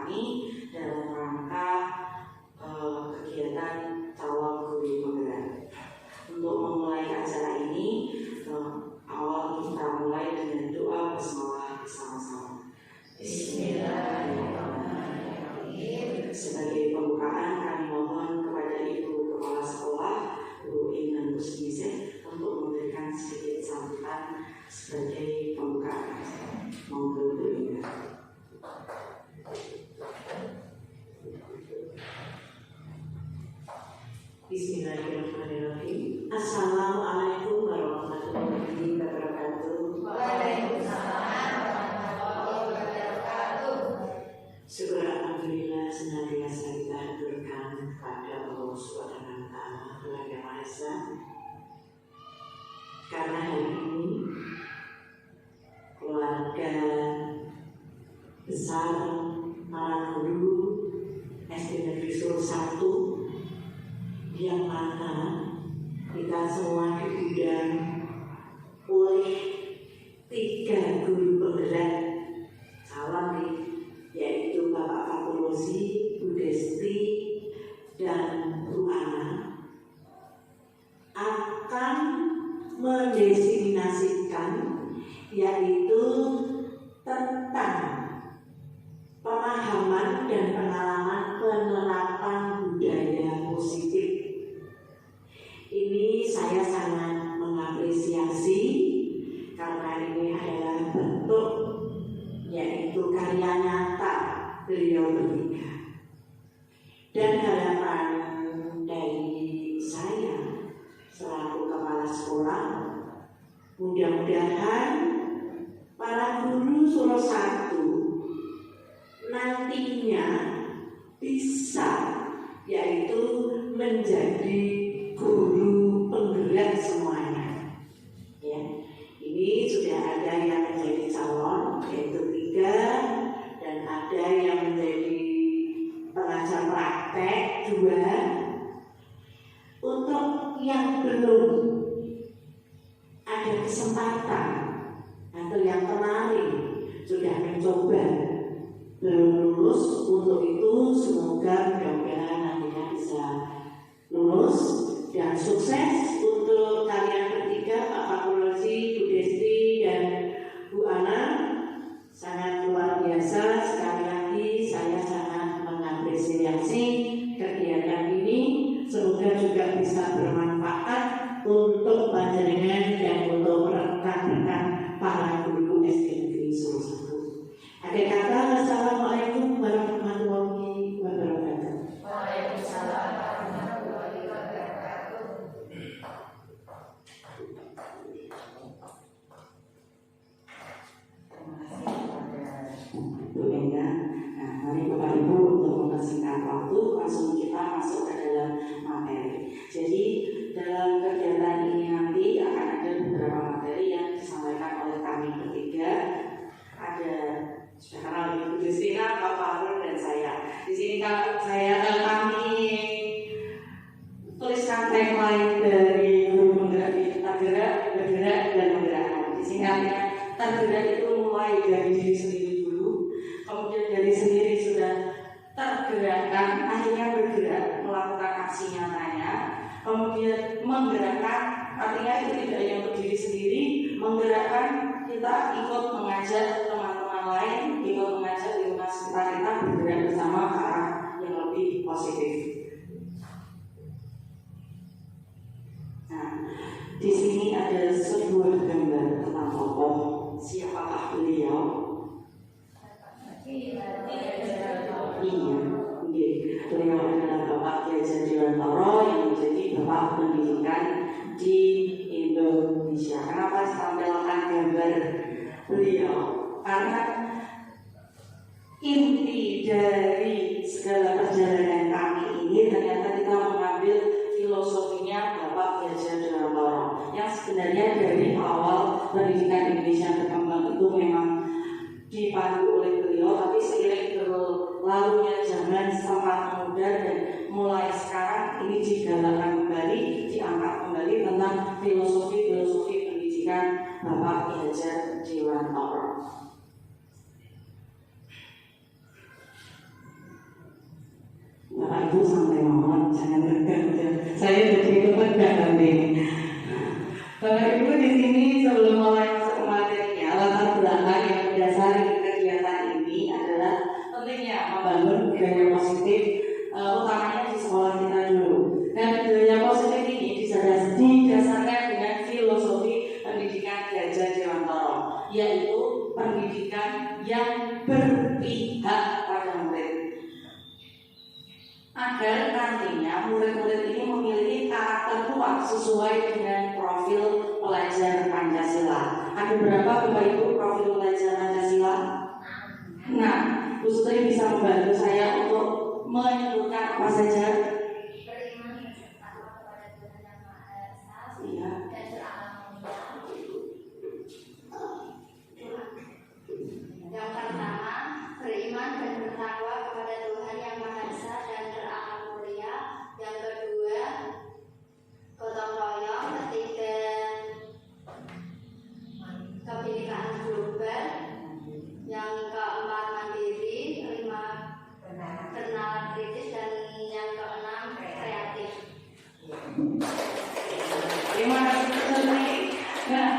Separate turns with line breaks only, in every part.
kami dalam rangka kegiatan calon guru penggerak. Untuk memulai acara ini, awal kita mulai dengan doa basmalah bersama-sama. Bismillahirrahmanirrahim. Sebagai pembukaan, kami mohon kepada Ibu Kepala Sekolah, Bu Intan Busmiseh, untuk memberikan sedikit sambutan sebagai pembukaan. Monggo Bu Intan. Bismillahirrahmanirrahim. Assalamualaikum warahmatullahi wabarakatuh.
Waalaikumsalam warahmatullahi wabarakatuh.
Syukur alhamdulillah senantiasa kita haturkan kepada Allah Subhanahu wa Ta'ala Tuhan Yang Maha Esa. Karena hari ini keluarga besar para guru SD Negeri Solo 1 yang mana kita semua diundang oleh 3 guru penggerak calon, yaitu Bapak Fakulosi, Bu Desti, dan Bu Ana, akan mendefinisikan yaitu tentang pemahaman dan pengalaman penerapan budaya positif. Ini saya sangat mengapresiasi karena ini adalah bentuk yaitu karya nyata beliau bertiga. Dan harapan dari saya selaku kepala sekolah, mudah-mudahan para guru Solo 1 nantinya bisa yaitu menjadi guru penggerak semuanya. Ya, ini sudah ada yang menjadi calon yaitu 3, dan ada yang menjadi pengajar praktek 2. Untuk yang belum ada kesempatan atau yang kemarin sudah mencoba belum lulus, untuk itu semoga mudah-mudahan nantinya bisa lulus dan sukses. Untuk kalian bertiga, Pak Fakulosi, Bu Desti, dan Bu Ana, sangat luar biasa. Sekali lagi saya sangat mengapresiasi kegiatan ini. Semoga juga bisa bermanfaat untuk panjenengan dan untuk rekan-rekan para guru SD Negeri Solo 1. Akhir kata, Assalamualaikum warahmatullahi wabarakatuh.
Waalaikumsalam warahmatullahi wabarakatuh.
Terima kasih kepada Bu Enda. Nah, mari Bapak Ibu untuk mempersingkat waktu, langsung kita masuk ke dalam materi. Jadi dalam kegiatan ini nanti akan ada beberapa materi yang disampaikan oleh kami bertiga. Ada sudah kenal Ibu Justina, Pak Farul, dan saya. Di sini kami tuliskan tagline dari guru penggerak itu tergerak, bergerak, dan menggerakkan. Di sini tergerak itu mulai dari diri sendiri dulu, kemudian dari sendiri sudah tergerakkan, akhirnya bergerak melakukan aksi nyatanya, kemudian menggerakkan, artinya itu tidak hanya untuk diri sendiri, menggerakkan kita ikut mengajak teman-teman lain, ikut mengajak lingkungan sekitar kita bergerak bersama ke arah yang lebih positif. Nah, di sini ada sebuah gambar tentang tokoh. Siapakah beliau? Iya, beliau adalah Bapak Kiai Haji Dewantara yang menjadi Bapak Pendidikan di Indonesia. Kenapa tampilkan gambar beliau? Karena inti dari segala perjalanan kami ini ternyata kita mengambil filosofinya Bapak Kiai Haji Dewantara yang sebenarnya dari awal pendidikan Indonesia berkembang itu memang dipandu oleh beliau, tapi seiring berlalunya zaman sempat memudar dan mulai sekarang ini digalakkan kembali, diangkat kembali tentang filosofi pendidikan Bapak Kiai Haji Dewantara. Bapak Ibu sampai mohon jangan tegang. Saya jadi ikut tegang nanti. Bapak Ibu di sini sebelum mulai masuk ke materinya, latar belakang yang mendasari kegiatan ini adalah pentingnya membangun budaya positif, utamanya di sekolah kita dulu. Dan budaya positif ini didasarkan dengan filosofi pendidikan Ki Hajar Dewantara, yaitu pendidikan yang berpihak pada murid, agar nantinya murid-murid ini memiliki karakter kuat sesuai dengan profil pelajar Pancasila. Ada berapa Bapak Ibu profil pelajar Pancasila? Nah, Bu Sutri bisa membantu saya untuk menyebutkan apa saja?
Beriman dan bertakwa kepada Tuhan Yang Maha Esa,
Iya.
dan berakhlak mulia. Yang pertama, beriman dan bertakwa kepada Tuhan Yang Maha Esa dan berakhlak mulia. Yang kedua, gotong royong. Ketiga, kebinekaan global. Yang keempat, mandiri. Kelima, kenalan kritis. Dan yang keenam, kreatif.
Terima kasih Bu Sutri. Nah,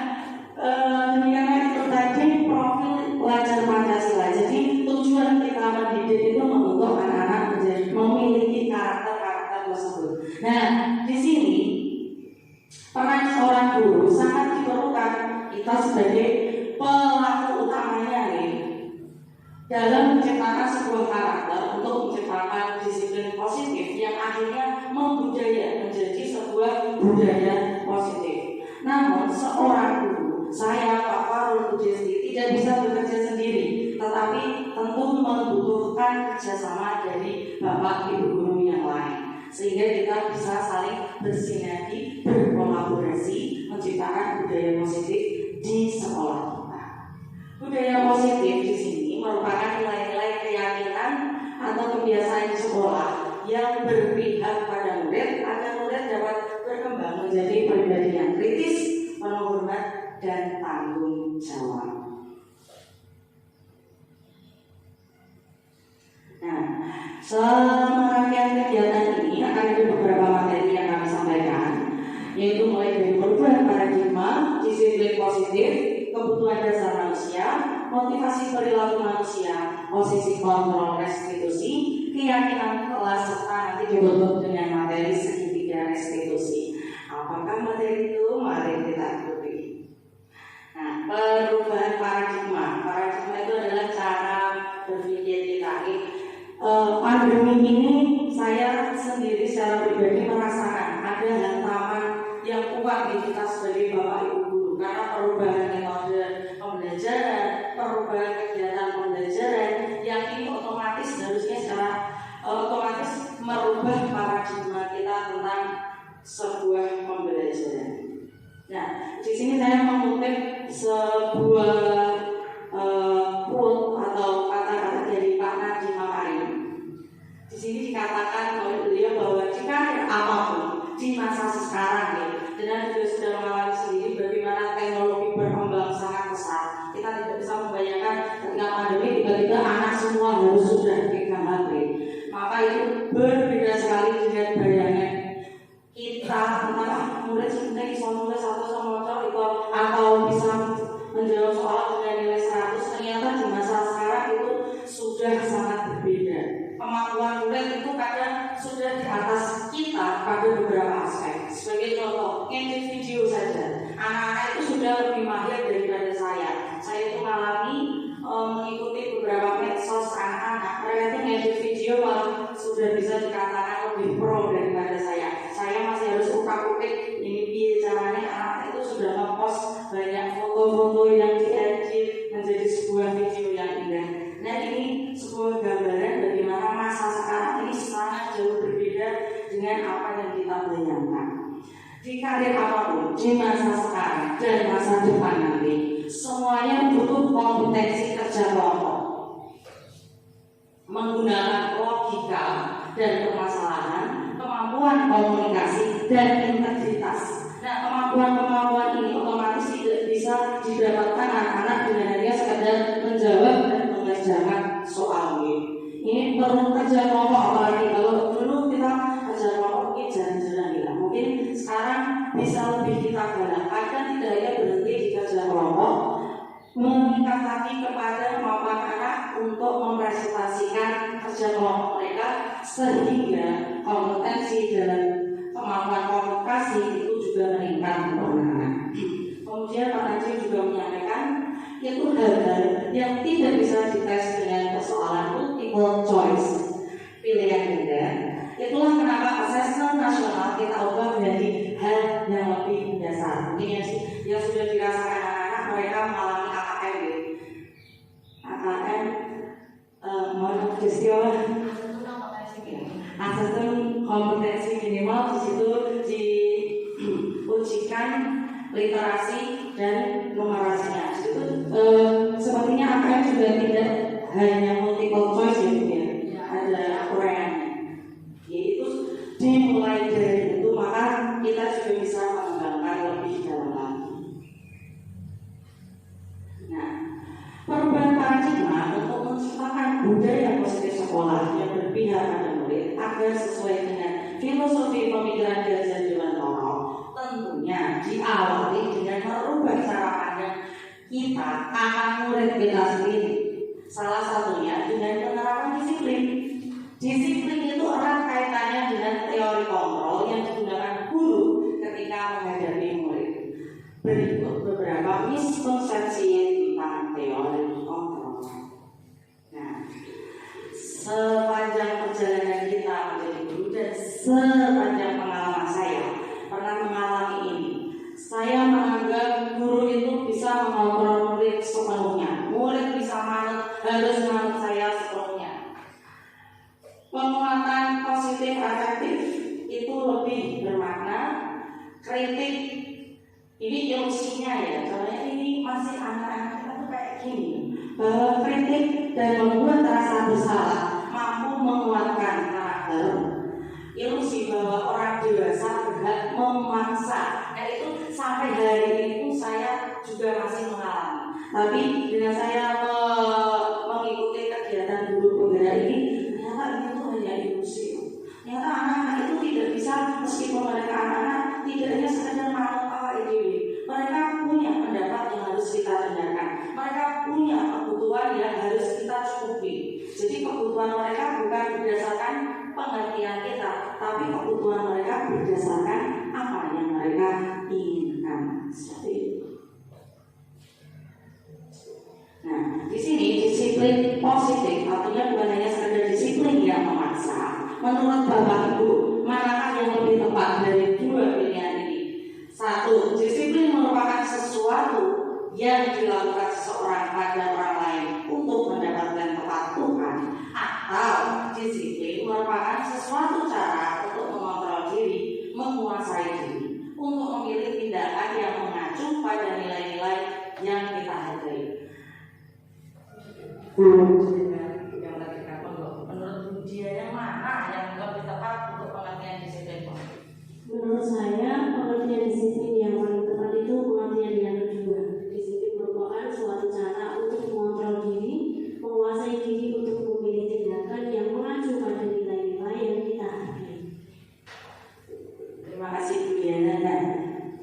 demikianlah itu tadi profil pelajar Pancasila. Jadi tujuan kita mendidik itu membentuk anak-anak menjadi memiliki karakter-karakter tersebut. Nah, di sini peran seorang guru sangat diperlukan. Kita sebagai pelaku utamanya nih dalam menciptakan sebuah karakter untuk menciptakan disiplin positif yang akhirnya membudaya menjadi sebuah budaya positif. Namun seorang guru, saya Pak Farul Bujesti, tidak bisa bekerja sendiri, tetapi tentu membutuhkan kerjasama dari Bapak Ibu guru yang lain, sehingga kita bisa saling bersinergi, berkolaborasi, menciptakan budaya positif di sekolah kita. Budaya positif di sini merupakan nilai-nilai keyakinan atau kebiasaan di sekolah yang berpihak pada murid agar murid dapat berkembang menjadi pribadi yang kritis, penuh hormat, dan tanggung jawab. Nah, selama rangkaian kegiatan ini akan ada beberapa materi yang kami sampaikan, yaitu mulai dari perubahan paradigma, disiplin positif, kebutuhan dasar manusia, motivasi perilaku manusia, posisi kontrol restitusi, keyakinan kelas, serta nanti ditutup dengan materi segitiga restitusi. Apakah materi itu? Mari kita ikuti. Nah, perubahan paradigma. Paradigma itu adalah cara berpikir kita. Pandemi ini saya sendiri secara pribadi merasakan ada hantaman yang kuat di kita sebagai Bapak Ibu guru, karena perubahan metode pembelajaran, perubahan kegiatan pembelajaran yang ini otomatis harusnya secara otomatis merubah paradigma kita tentang sebuah pembelajaran. Nah, di sini saya mengutip sebuah quote atau kata-kata dari Pak Nadiem Makarim. Di sini dikatakan oleh beliau bahwa jika apapun di masa sekarang dan juga sudah mengalami sendiri bagaimana teknologi berkembang sangat pesat. Kita tidak bisa membayangkan ketika pandemi tiba-tiba anak semua harus sudah pegang HP. Maka itu berbeda sekali dengan bayangan kita tentang murid sebenarnya bisa nulis atau sama itu atau bisa menjawab soal dengan nilai 100. Ternyata di masa sekarang itu sudah sangat berbeda. Kemampuan murid itu kadang sudah di atas kita pada beberapa aspek. Sebagai contoh, ngedit video saja, anak-anak itu sudah lebih mahir daripada saya. Saya itu mengalami mengikuti beberapa medsos anak-anak. Mereka itu ngedit video malah sudah bisa dikatakan lebih pro daripada saya. Saya masih harus utak-utik ini caranya. Anak-anak itu sudah ngepost banyak foto-foto yang diedit menjadi sebuah video yang indah. Nah, ini sebuah gambaran bagaimana masa sekarang ini sangat jauh berbeda dengan apa yang kita bayangkan. Di karir apapun, di masa sekarang dan masa depan nanti, semuanya butuh kompetensi kerja kelompok, menggunakan logika dan permasalahan, kemampuan komunikasi dan integritas. Nah, kemampuan-kemampuan ini otomatis tidak bisa didapatkan anak-anak dengan hanya sekedar menjawab dan mengerjakan soal ini. Ini perlu kerja kelompok, apalagi kalau dulu kerja kelompok mereka, sehingga kompetensi dalam kemampuan komunikasi itu juga meningkat untuk anak-anak. Kemudian Pak Najib juga menyampaikan itu hal-hal yang tidak bisa dites dengan persoalan multiple choice pilihan ganda. Itulah kenapa asesmen nasional kita ubah menjadi hal yang lebih mendasar. Mungkin yang sudah dirasakan anak-anak, mereka mengalami AKM, mohon peristiwa asesmen kompetensi minimal. Di situ diujikan literasi dan numerasinya. Di situ sepertinya AKM juga tidak hanya multiple choice ya, ada uraiannya. Yaitu dimulai dari itu, maka kita juga bisa mengembangkan lebih dalam lagi. Nah, perubahan paradigma untuk menciptakan budaya positif sekolah yang berpihak pada murid agar sesuai dengan filosofi pemikiran Gajah Dewantara tentunya diawali dengan merubah cara pandang kita akan murid kita sendiri. Salah satunya dengan penerapan disiplin. Disiplin itu erat kaitannya dengan teori kontrol yang digunakan guru ketika menghadapi murid. Berikut beberapa miskonsepsi tentang teori kontrol. Nah, sepanjang perjalanan kita menjadi guru dan sepanjang pengalaman saya pernah mengalami ini, saya menganggap guru itu bisa mengontrol murid sepenuhnya. Murid bisa harus manut saya sepenuhnya. Penguatan positif afektif itu lebih bermakna kritik. Ini ilusinya ya, soalnya ini masih anak-anak kita tuh kayak gini, bahwa kritik dan membuat rasa bersalah mampu menguatkan karakter. Ilusi bahwa orang dewasa berhak memaksa. Nah itu sampai hari ini saya juga masih mengalami. Tapi dengan saya mengikuti kegiatan guru penggerak ini, ternyata itu hanya ilusi. Ternyata anak-anak itu tidak bisa, meskipun mereka anak-anak, tidak hanya sekedar manut awal ide. Mereka punya pendapat yang harus kita dengarkan. Mereka punya kebutuhan yang harus kita cukupi. Jadi kebutuhan mereka bukan berdasarkan pengertian kita, tapi kebutuhan mereka berdasarkan apa yang mereka inginkan. Seperti itu. Nah, di sini disiplin positif artinya bukan hanya sekedar disiplin yang memaksa. Menurut Bapak Ibu, manakah yang lebih tepat dari dua pilihan ini? Satu, disiplin merupakan sesuatu yang dilakukan seseorang pada orang lain untuk mendapatkan kepatuhan, atau disiplin merupakan sesuatu cara untuk mengontrol diri, menguasai diri, untuk memilih tindakan yang mengacu pada nilai-nilai yang kita hargai. Menurut dia yang mana yang lebih tepat untuk pengertian disiplin?
Menurut saya, pengertian disiplin yang paling tepat itu pengertian yang kedua. Disiplin merupakan suatu cara untuk mengontrol diri, menguasai diri untuk memilih tindakan yang mengacu pada nilai-nilai yang kita hargai.
Terima kasih Bu Diana. Dan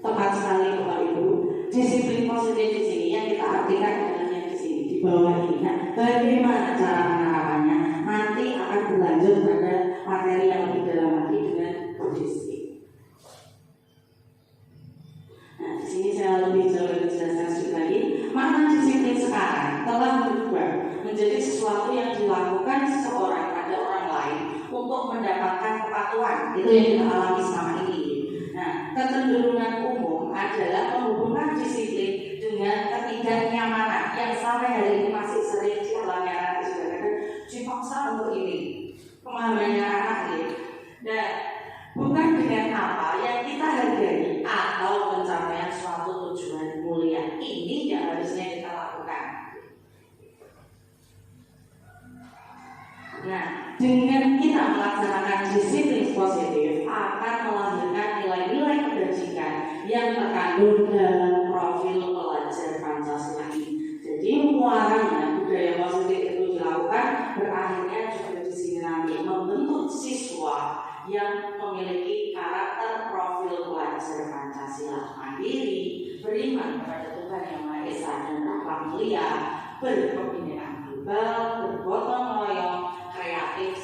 tepat sekali Bapak Ibu. Disiplin positif di sini yang kita artikan adalah yang di sini di bawah ini. Nah, bagaimana cara penerapannya? Nanti akan berlanjut pada materi yang lebih dalam lagi dengan disiplin. Nah, di sini saya lebih jauh jelaskan sedikit lagi. Makna disiplin sekarang telah berubah menjadi sesuatu yang dilakukan seseorang pada orang lain untuk mendapatkan kepatuhan. Itu yang kita alami selama ini. Nah, kecenderungan umum adalah menghubungkan disiplin dengan ketidaknyamanan yang sampai hari ini masih sering dialami anak juga karena dipaksa untuk ini pemahamannya anak ini. Nah, bukan dengan apa yang kita hargai atau pencapaian suatu tujuan mulia. Ini yang harusnya kita lakukan. Nah, dengan kita melaksanakan disiplin positif akan melahirkan nilai-nilai kebajikan yang terkandung dalam profil pelajar Pancasila ini. Jadi muaranya budaya positif itu dilakukan, berakhirnya juga di sini nanti membentuk siswa yang memiliki karakter profil pelajar Pancasila mandiri, beriman kepada Tuhan Yang Maha Esa dan berakhlak mulia, berkebinekaan global, bergotong royong, kreatif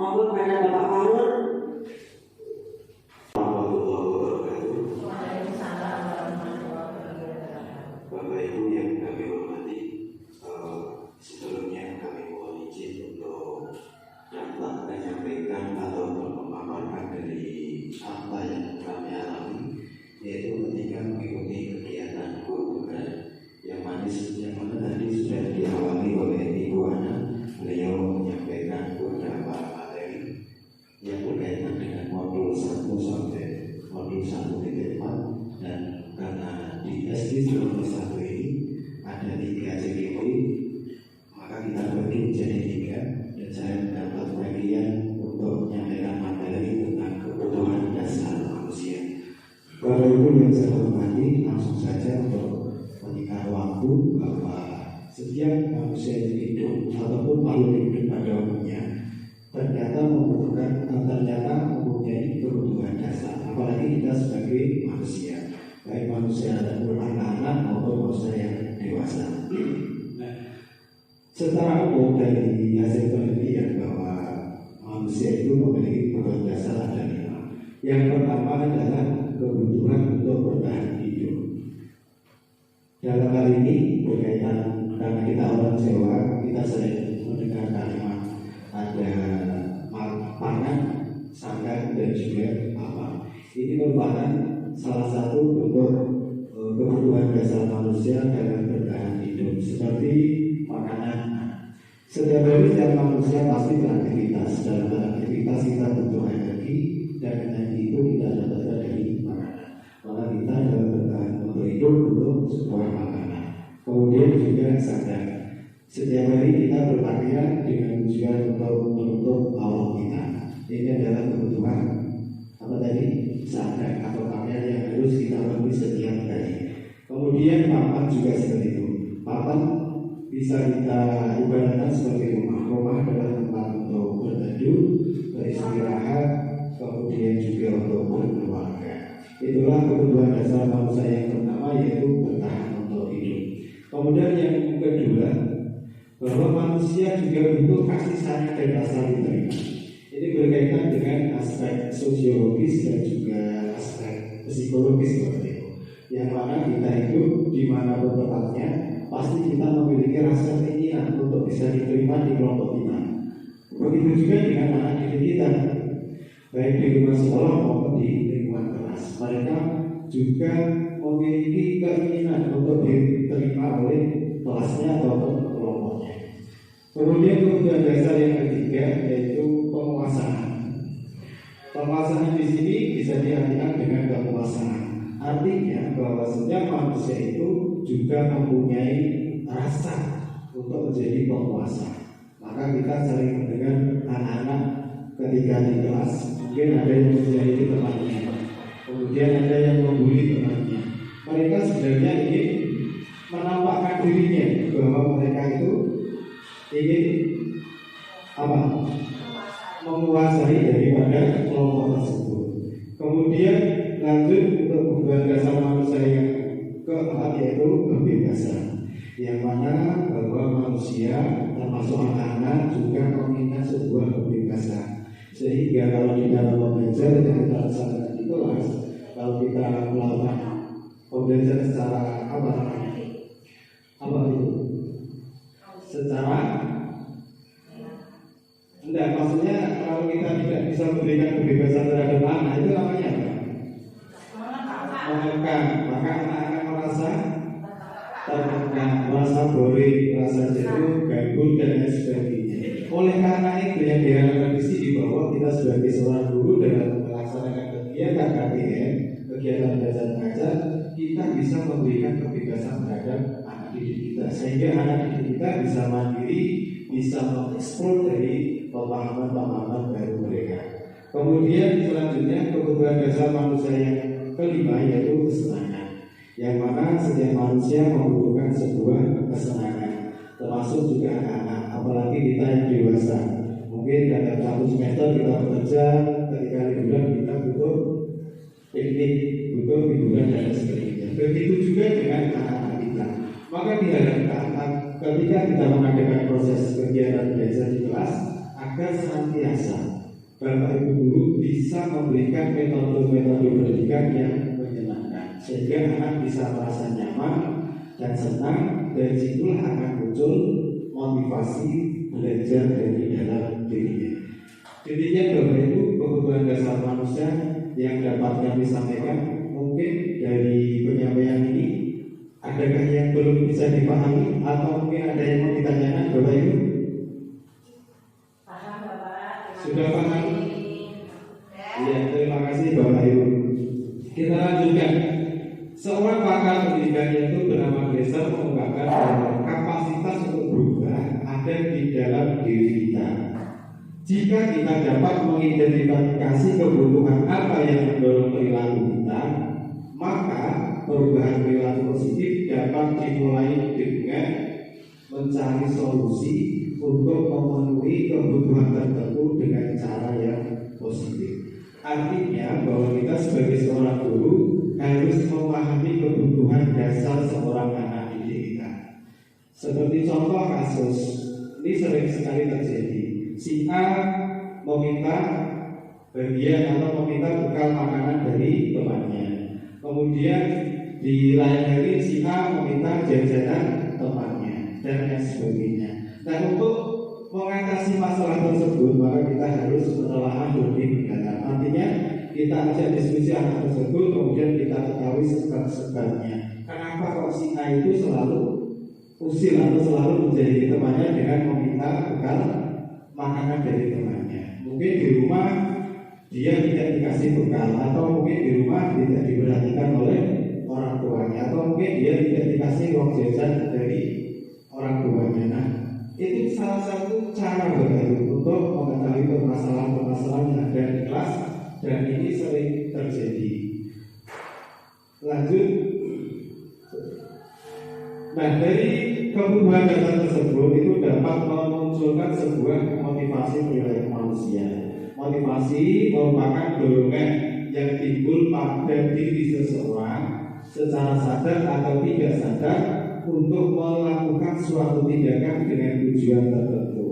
Monggo kepada Bapak Manur.
Bapak Ibu yang kami hormati, sebelumnya kami mohon izin untuk dapat menyampaikan atau memaparkan dari apa yang kami alami, yaitu ketika mengikuti kegiatan kultural yang mana tadi sudah diawali oleh Ibu Ana. Beliau menyampaikan beberapa materi yang berkaitan dengan modul 1 sampai modul 1.4, dan karena di SD 1 ini ada 3 CGP, maka kita bagi menjadi 3, dan saya mendapat bagian untuk menyampaikan materi tentang kebutuhan dasar manusia. Bapak Ibu yang saya hormati, langsung saja untuk menyingkat waktu bahwa setiap manusia yang hidup ataupun makhluk hidup pada umumnya ternyata mempunyai kebutuhan dasar, apalagi kita sebagai manusia, baik manusia anak-anak maupun manusia yang dewasa. Nah, secara umum dari hasil penelitian bahwa manusia itu memiliki kebutuhan dasar ada 5. Yang pertama adalah kebutuhan untuk bertahan hidup. Dalam hal ini berkaitan karena kita orang Jawa, kita sering mendengar kalimat ada pangan, sanggar, dan juga apa. Ini merupakan salah satu bentuk kebutuhan dasar manusia dalam bertahan hidup, seperti makanan. Setiap hari setiap manusia pasti beraktivitas. Dalam beraktivitas kita butuh energi, dan energi itu kita dapatkan dari makanan. Maka kita dalam bertahan untuk hidup butuh sebuah makanan. Kemudian juga sadar, setiap hari kita berpakaian dengan tujuan untuk menutup aurat kita. Ini adalah kebutuhan apa tadi? Sadar atau pakaian yang harus kita penuhi setiap hari. Kemudian papan juga seperti itu. Papan bisa kita ibaratkan sebagai rumah. Rumah adalah tempat untuk berteduh, beristirahat, kemudian juga untuk berkeluarga. Itulah kebutuhan dasar manusia yang pertama, yaitu bertahan untuk hidup. Kemudian yang kedua, bahwa manusia juga butuh kasih sayang dan rasa diterima. Ini berkaitan dengan aspek sosiologis dan juga aspek psikologis seperti itu. Yang mana kita hidup di mana tempatnya, pasti kita memiliki rasa keinginan untuk bisa diterima di kelompok kita. Begitu juga dengan anak didik kita, baik di rumah sekolah maupun di lingkungan kelas. Mereka juga memiliki keinginan untuk diterima oleh kelasnya ataupun kelompoknya. Kemudian kebutuhan dasar yang ketiga yaitu penguasaan. Penguasaan di sini bisa diartikan dengan kepuasan. Artinya bahwa setiap manusia itu juga mempunyai rasa untuk menjadi penguasa. Maka kita sering mendengar anak-anak ketika di kelas, mungkin ada yang menjadi temannya, kemudian ada yang membuli temannya. Mereka sebenarnya ingin menampakkan dirinya bahwa mereka itu ingin apa? Menguasai daripada kelompok tersebut. Kemudian lanjut untuk kebutuhan dasar manusia yang keempat yaitu kebebasan, yang mana bahwa manusia termasuk anak-anak juga menginginkan sebuah kebebasan, sehingga kalau di dalam belajar yang kita laksanakan di kelas, kalau kita melakukan pembelajaran secara apa itu? Secara enggak, maksudnya kalau kita tidak bisa memberikan kebebasan terhadap anak, itu namanya apa? Mengekang. Maka anak-anak merasa terkekang, merasa boring, merasa jenuh, ganggu, dan lain sebagainya. Oleh karena itu yang diharapkan di sini bahwa kita sebagai seorang guru dalam melaksanakan kegiatan KBM, kegiatan belajar mengajar, kita bisa memberikan kebebasan terhadap anak didik kita, sehingga anak didik kita bisa mandiri, bisa mengeksplor dari pemahaman-pemahaman baru mereka. Kemudian selanjutnya kebutuhan dasar manusia yang kelima yaitu kesenangan, yang mana setiap manusia membutuhkan sebuah kesenangan, termasuk juga anak-anak, apalagi kita yang dewasa. Mungkin dalam satu semester kita bekerja, ketika liburan kita butuh piknik, butuh hiburan dan sebagainya. Begitu juga dengan anak-anak kita. Maka diharapkan ketika kita mengadakan proses kegiatan belajar di kelas, agar agar senantiasa Bapak Ibu guru bisa memberikan metode-metode pendidikan yang menyenangkan, sehingga anak bisa merasa nyaman dan senang. Dari situlah akan muncul motivasi belajar dari dalam dirinya. Intinya Bapak Ibu, kebutuhan dasar manusia yang dapat kami sampaikan, mungkin dari penyampaian ini adakah yang belum bisa dipahami atau mungkin ada yang mau ditanyakan Bapak Ibu?
Paham Bapak?
Sudah paham? Ya, terima kasih Bapak Ibu. Kita lanjutkan. Seorang pakar pendidikan yaitu bernama Glaser mengungkapkan bahwa kapasitas untuk berubah ada di dalam diri kita. Jika kita dapat mengidentifikasi kebutuhan apa yang mendorong perilaku kita, maka perubahan perilaku positif dapat dimulai dengan mencari solusi untuk memenuhi kebutuhan tertentu dengan cara yang positif. Artinya bahwa kita sebagai seorang guru harus memahami kebutuhan dasar seorang anak didik kita. Seperti contoh kasus, ini sering sekali terjadi. Si A meminta bagian atau meminta bekal makanan dari temannya. Kemudian di lain hari si A meminta jajanan temannya dan lain sebagainya. Dan untuk mengatasi masalah tersebut maka kita harus menelaah lebih mendalam. Artinya kita ajak diskusi anak tersebut, kemudian kita ketahui sebab-sebabnya. Kenapa kok si A itu selalu usil atau selalu menjadi temannya dengan meminta bekal makanan dari temannya? Mungkin di rumah dia tidak dikasih bekal, atau mungkin di rumah tidak diperhatikan oleh orang tuanya, atau mungkin dia tidak dikasih uang jajan dari orang tuanya. Nah, itu salah satu cara Bapak untuk mengetahui permasalahan-permasalahan yang ada di kelas, dan ini sering terjadi. Lanjut. Nah, dari kebutuhan dasar tersebut itu dapat memunculkan sebuah motivasi perilaku manusia. Motivasi merupakan dorongan yang timbul pada diri seseorang secara sadar atau tidak sadar untuk melakukan suatu tindakan dengan tujuan tertentu.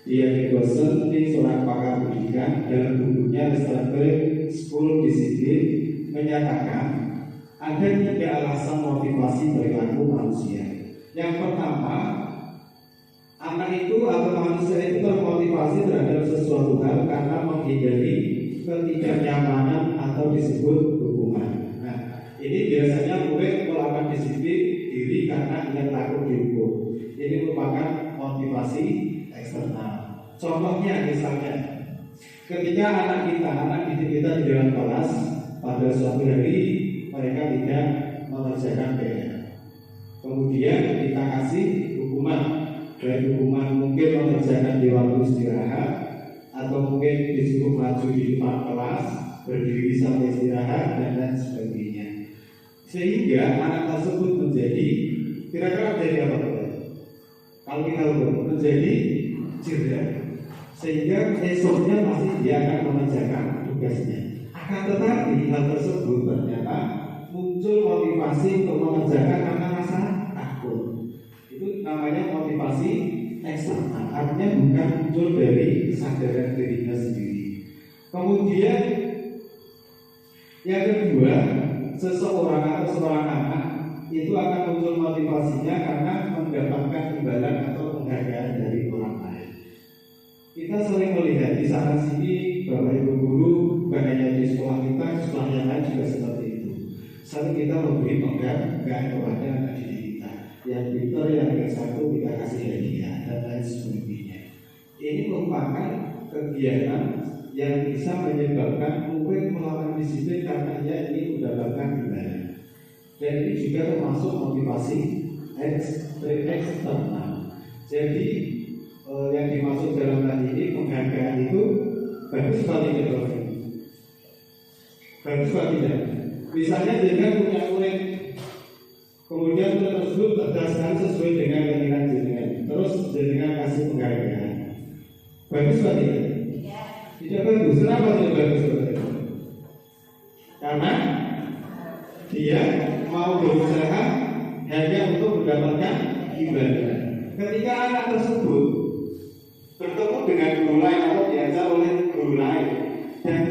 Dia Dawson, seorang pakar pendidikan, dalam bukunya Restraint School Discipline menyatakan ada 3 alasan motivasi perilaku manusia. Yang pertama, anak itu atau manusia itu termotivasi terhadap sesuatu hal karena menghindari ketidaknyamanan atau disebut hukuman. Nah, ini biasanya murid melakukan disiplin diri karena ia takut dihukum. Ini merupakan motivasi eksternal. Contohnya misalnya, ketika anak didik kita di dalam kelas pada suatu hari mereka tidak mengerjakan PR, kemudian kita kasih hukuman, baik hukuman mungkin mengerjakan di waktu istirahat, atau mungkin disuruh maju di depan kelas, berdiri sampai istirahat dan lain sebagainya. Sehingga anak tersebut menjadi kira-kira menjadi apa? Kalau kita hukum menjadi cerdas, sehingga esoknya pasti dia akan mengerjakan tugasnya. Akan tetapi hal tersebut ternyata muncul motivasi untuk mengerjakan karena rasa takut. Itu namanya motivasi eksternal, artinya bukan muncul dari kesadaran dirinya sendiri. Kemudian yang kedua, seseorang atau seorang anak itu akan muncul motivasinya karena mendapatkan imbalan atau penghargaan dari orang lain. Kita sering melihat di sana sini Bapak Ibu guru, bukan hanya di sekolah kita, di sekolah yang lain juga seperti itu. Sering kita memberi penghargaan kepada anak didik kita. Yang pintar, yang S1 kita kasih hadiah dan lain sebagainya. Ini merupakan kegiatan yang bisa menyebabkan murid melakukan disiplin karena ia ingin mendapatkan imbalan. Dan ini juga termasuk motivasi eksternal. Jadi yang dimaksud dalam hal ini penghargaan itu bagus atau tidak? Bagus atau tidak? Misalnya jenengan punya murid, kemudian murid tersebut berdasarkan sesuai dengan keinginan jenengan, terus jenengan kasih penghargaan. Bagus atau tidak? Tidak bagus. Kenapa tidak bagus? Karena dia mau berusaha hanya untuk mendapatkan imbalan. Ketika anak tersebut bertemu dengan guru lain atau diajar oleh guru lain dan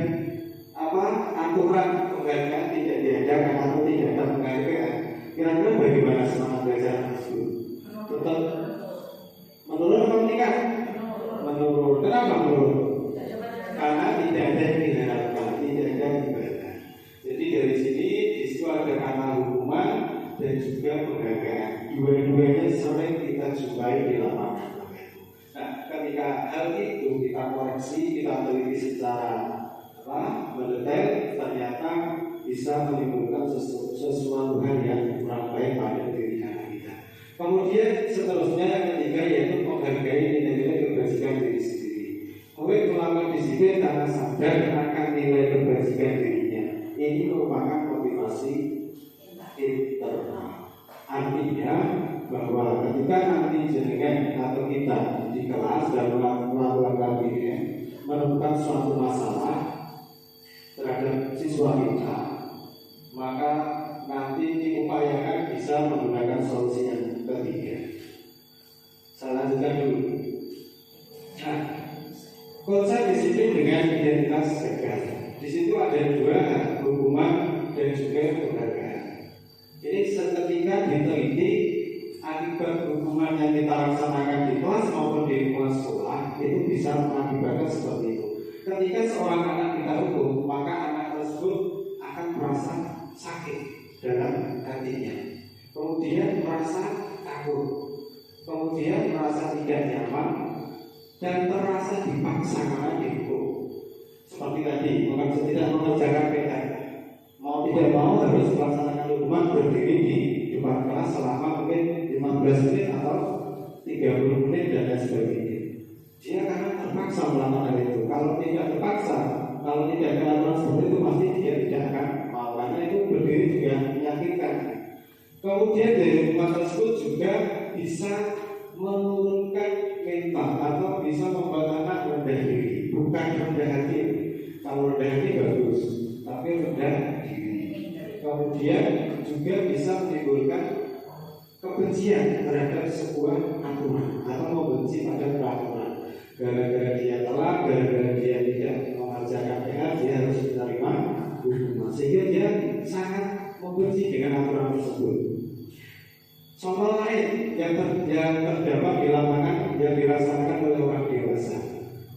aturan penghargaan tidak diadakan atau tidak ada penghargaan, kira-kira bagaimana semangat belajar tersebut? Tetap menurun atau meningkat? Menurun. Kenapa menurun? Karena tidak ada yang diharapkan, tidak ada ibadah. Jadi dari sini di situ ada kata hukuman dan juga penghargaan. Dua-duanya sering kita jumpai di lapangan. Nah, ketika hal itu kita koreksi, kita teliti secara mendetail, ternyata bisa menimbulkan sesuatu hal yang kurang baik pada diri kita. Kemudian seterusnya yang ketiga yaitu menghargai nilai-nilai kebajikan diri sendiri. Murid melakukan disiplin karena sadar akan nilai kebajikan dirinya. Ini merupakan motivasi internal. Artinya bahwa ketika nanti jenengan atau kita di kelas dan melakukan KBM menemukan suatu masalah terhadap siswa kita, maka nanti diupayakan bisa menggunakan solusi yang ketiga. Saya lanjutkan dulu. Nah, konsep disiplin dengan identitas tegas. Di situ ada dua, hukuman dan juga penghargaan. Ini seketika diteliti akibat hukuman yang kita laksanakan di kelas maupun di lingkungan sekolah itu bisa mengakibatkan seperti itu. Ketika seorang anak kita hukum, maka anak tersebut akan merasa sakit dalam hatinya, kemudian merasa takut, kemudian merasa tidak nyaman dan terasa dipaksa karena dihukum. Seperti tadi, maka tidak mengerjakan PR, mau tidak mau harus melaksanakan hukuman berdiri di depan kelas selama mungkin 15 menit atau 30 menit dan lain sebagainya. Dia karena terpaksa melakukan itu. Kalau tidak terpaksa, kalau tidak ada aturan seperti itu, pasti dia tidak akan mau. Karena itu berdiri juga menyakitkan. Kemudian dari hukuman tersebut juga bisa menurunkan mental atau bisa membuat anak rendah diri, bukan rendah hati. Kalau rendah hati bagus, tapi rendah diri. Kemudian juga bisa menimbulkan kebencian terhadap sebuah aturan atau membenci pada peraturan. Gara-gara dia telat, gara-gara dia tidak mengerjakan PR, dia harus menerima hukuman. Sehingga dia sangat membenci dengan aturan tersebut. Contoh lain yang terdapat di lapangan yang dirasakan oleh orang dewasa.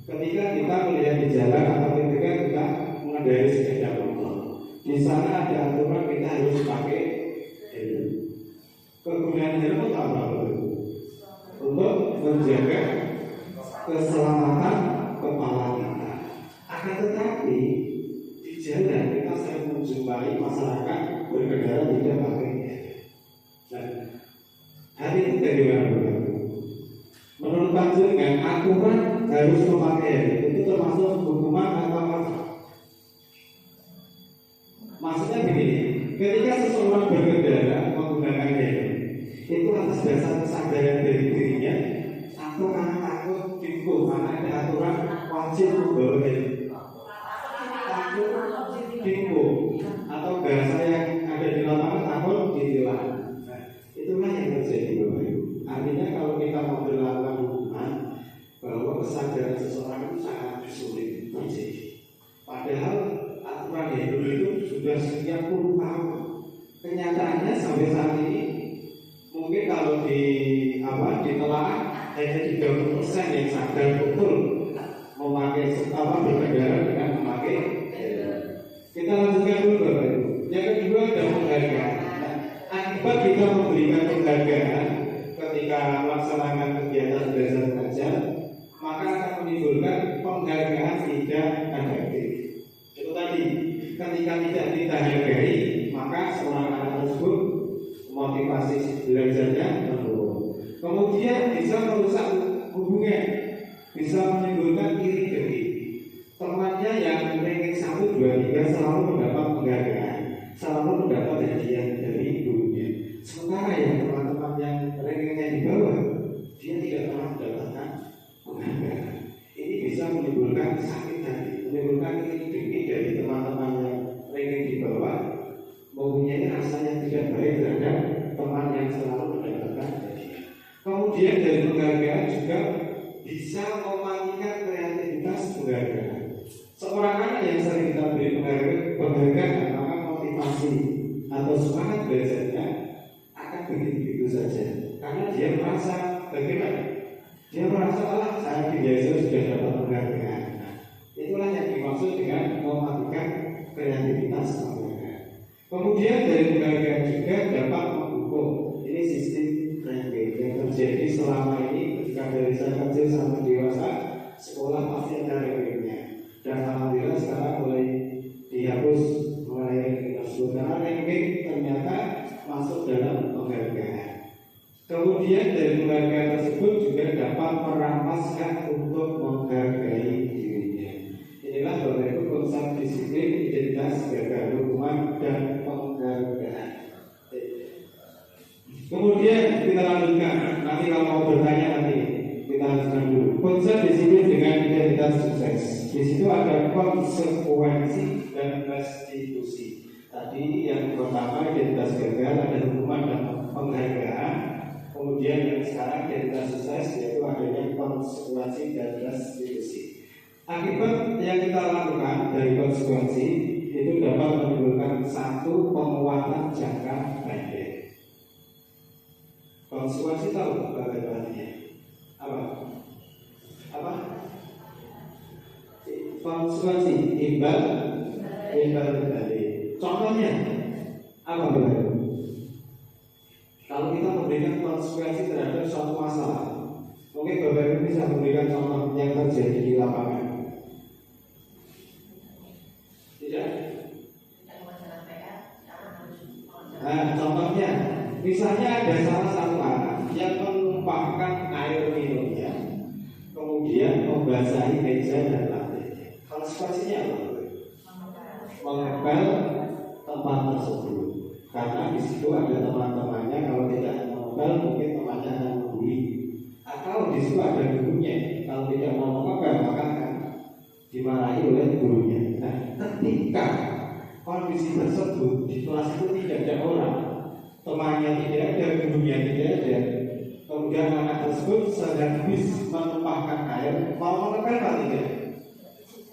Ketika kita melihat di jalan atau ketika kita mengendarai sepeda motor, di sana ada aturan kita harus pakai helm. Kegunaan helm itu apa? Untuk menjaga keselamatan kepala kita. Akan tetapi di jalan kita sering menjumpai masyarakat berkendara tidak pakai helm. Dan hari ini bagaimana? Menurut panjenengan aturan harus memakai helm itu termasuk hukuman atau apa? Maksudnya begini, ketika seseorang berkendara menggunakan helm itu atas dasar kesadaran dari dirinya atau karena takut dihukum karena ada aturan wajib membawa helm, takut dihukum atau bahasa yang ada di lapangan takut ditilang. Nah, itulah yang terjadi Bapak Ibu. Artinya kalau kita mau berlakukan hukuman, bahwa kesadaran seseorang itu sangat sulit terjadi. Padahal aturan hidup itu sudah sekian puluh tahun. Kenyataannya sampai saat ini mungkin kalau ditelaah hanya 30% yang sadar betul memakai berkendara dengan memakai helm. Kita lanjutkan dulu Bapak Ibu. Yang kedua ada penghargaan. Nah, akibat kita memberikan penghargaan ketika melaksanakan kegiatan belajar mengajar, maka akan menimbulkan penghargaan tidak efektif. Itu tadi, ketika tidak kita hargai, maka seorang anak tersebut motivasi belajarnya menurun. Kemudian bisa merusak hubungan, bisa menimbulkan iri dengki. Temannya yang ranking 1, 2, 3 selalu mendapat penghargaan, selalu mendapat hadiah dari gurunya. Sementara yang teman-teman yang rankingnya di bawah, dia tidak pernah mendapatkan penghargaan. Ini bisa menimbulkan sakit hati, menimbulkan iri dengki dari teman-teman yang ranking di bawah, mempunyai rasa yang tidak baik terhadap teman yang selalu mendapatkan hadiah. Kemudian dari penghargaan juga bisa mematikan penghargaan. Seorang anak yang sering kita beri penghargaan, maka motivasi atau semangat belajarnya akan begitu-begitu saja. Karena dia merasa bagaimana? Dia merasa Allah saya biasa sudah dapat penghargaan. Nah, itulah yang dimaksud dengan mematikan kreativitas penghargaan. Kemudian dari penghargaan juga dapat mendukung. Ini sistem ranking yang terjadi selama ini ketika dari saya kecil sampai dewasa, sekolah pasti ada rankingnya. Dan alhamdulillah sekarang mulai dihapus mulai tersebut karena ranking ternyata masuk dalam penghargaan. Kemudian dari penghargaan tersebut juga dapat merampas hak untuk menghargai dirinya. Inilah Bapak Ibu konsep disiplin, identitas, gagal, hukuman, dan penghargaan. Kemudian kita lanjutkan. Nanti kalau mau bertanya nanti kita lanjutkan dulu. Konsep disiplin dengan identitas sukses. Di situ ada konsekuensi dan restitusi. Tadi yang pertama identitas gagal, ada hukuman dan penghargaan. Kemudian yang sekarang identitas sukses yaitu adanya konsekuensi dan restitusi. Akibat yang kita lakukan dari konsekuensi itu dapat menimbulkan satu penguatan jangka pendek. Konsekuensi tahu bagaimana? Apa? Konsekuensi imbal kembali. Contohnya apa Bapak? Kalau kita memberikan konsekuensi terhadap suatu masalah, mungkin Bapak Ibu bisa memberikan contoh yang terjadi di lapangan. Tidak? Nah, contohnya, misalnya ada salah satu anak yang menumpahkan air minumnya, kemudian membasahi meja dan lantai. Konsekuensinya apa? Mengepel tempat tersebut. Karena di situ ada teman-temannya, kalau tidak mengepel mungkin temannya akan membuli. Atau di situ ada gurunya, kalau tidak mau mengepel maka akan dimarahi oleh gurunya. Nah, ketika kondisi tersebut di kelas itu tidak ada orang, temannya tidak ada, gurunya tidak ada, kemudian anak tersebut sedang habis menumpahkan air, mau mengepel atau tidak?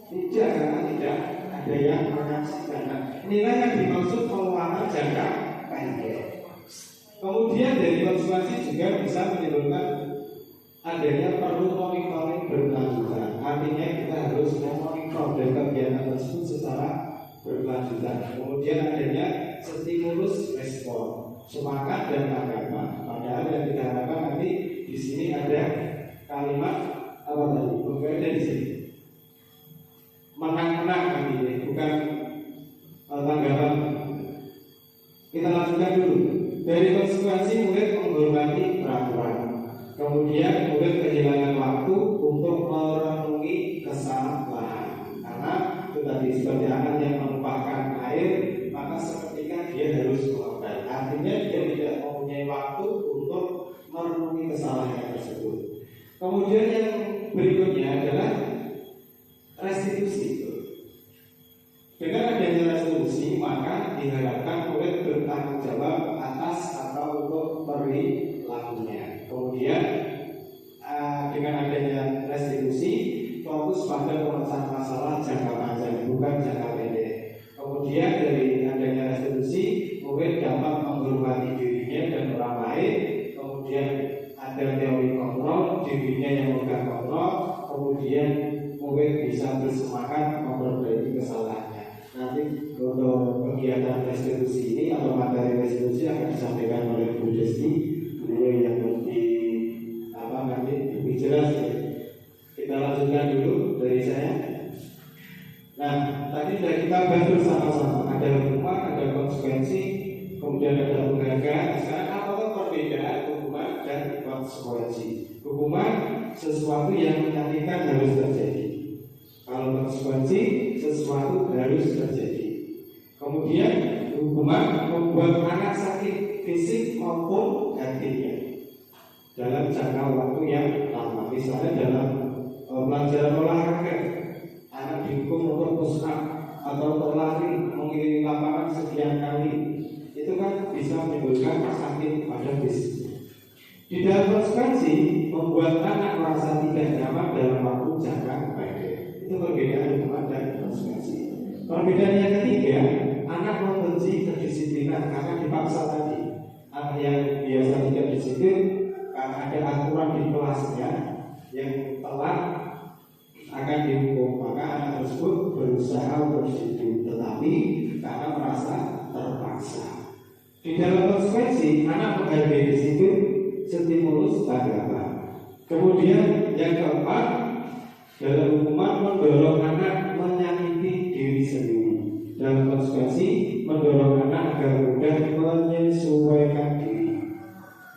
Tidak, karena tidak ada yang menyaksikan. Nah, inilah yang dimaksud penguatan jangka pendek. Kemudian dari konsekuensi juga bisa menimbulkan adanya perlu monitoring berkelanjutan. Artinya kita harus memonitor dari kegiatan tersebut secara berkelanjutan. Kemudian adanya stimulus respon, semangat dan agama. Padahal yang kita harapkan nanti di sini ada kalimat apa tadi? Berbeda di sini. Menang-menang nanti, bukan tanggapan. Kita lanjutkan dulu. Dari konsekuensi murid menghormati peraturan. Kemudian murid kehilangan waktu untuk merenungi kesalahan. Karena itu tadi seperti anak yang menumpahkan air, maka seketika dia harus mengepel. Artinya dia tidak mempunyai waktu untuk merenungi kesalahan tersebut. Kemudian yang berikutnya adalah restitusi. Dengan adanya restitusi, maka diharapkan murid bertanggung jawab atas atau untuk perilakunya. Kemudian dengan adanya restitusi, fokus pada pemecahan masalah jangka panjang, bukan jangka pendek. Kemudian dari adanya restitusi, murid dapat menghormati dirinya dan orang lain. Kemudian ada teori kontrol, dirinya yang memegang kontrol. Kemudian murid bisa bersemangat memperbaiki kesalahannya. Nanti untuk kegiatan restitusi ini atau materi restitusi akan disampaikan oleh Bu Desti, beliau yang lebih nanti lebih jelas ya. Kita lanjutkan dulu dari saya. Nah, tadi sudah kita bahas bersama-sama. Ada hukuman, ada konsekuensi, kemudian ada penghargaan. Sekarang apa perbedaan hukuman dan konsekuensi? Hukuman sesuatu yang menyakitkan harus terjadi. Kalau konsekuensi sesuatu harus terjadi. Kemudian hukuman membuat anak sakit fisik maupun hatinya dalam jangka waktu yang lama. Misalnya dalam pelajaran olahraga, anak dihukum untuk push up atau berlari mengelilingi lapangan sekian kali. Itu kan bisa menimbulkan sakit pada fisiknya. Di dalam konsekuensi membuat anak merasa tidak nyaman dalam waktu jangka pendek. Itu perbedaan hukuman dan konsekuensi. Perbedaan yang ketiga, anak membenci kedisiplinan karena dipaksa tadi. Anak yang biasa tidak disiplin karena ada aturan di kelasnya yang telat akan dihukum, maka anak tersebut berusaha untuk disiplin, tetapi karena merasa terpaksa. Di dalam konsekuensi, anak menghargai disiplin, stimulus, tanggapan. Kemudian yang keempat, dalam hukuman mendorong anak menyakiti diri sendiri. Dalam konsekuensi, mendorong anak agar mudah menyesuaikan diri.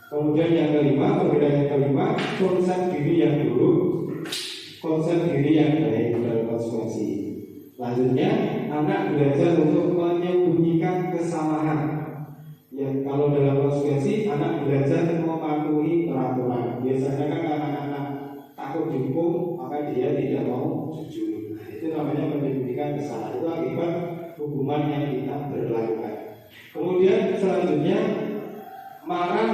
Kemudian yang kelima, perbedaan yang kelima, konsep diri yang buruk, konsep diri yang baik dalam konsekuensi. Selanjutnya, anak belajar untuk menyembunyikan kesalahan. Ya, kalau dalam konsekuensi, anak belajar mematuhi peraturan. Biasanya kan anak-anak takut dihukum, maka dia tidak mau jujur. Nah, itu namanya menyembunyikan kesalahan. Itu akibat hukuman yang kita berlakukan. Kemudian selanjutnya, marah,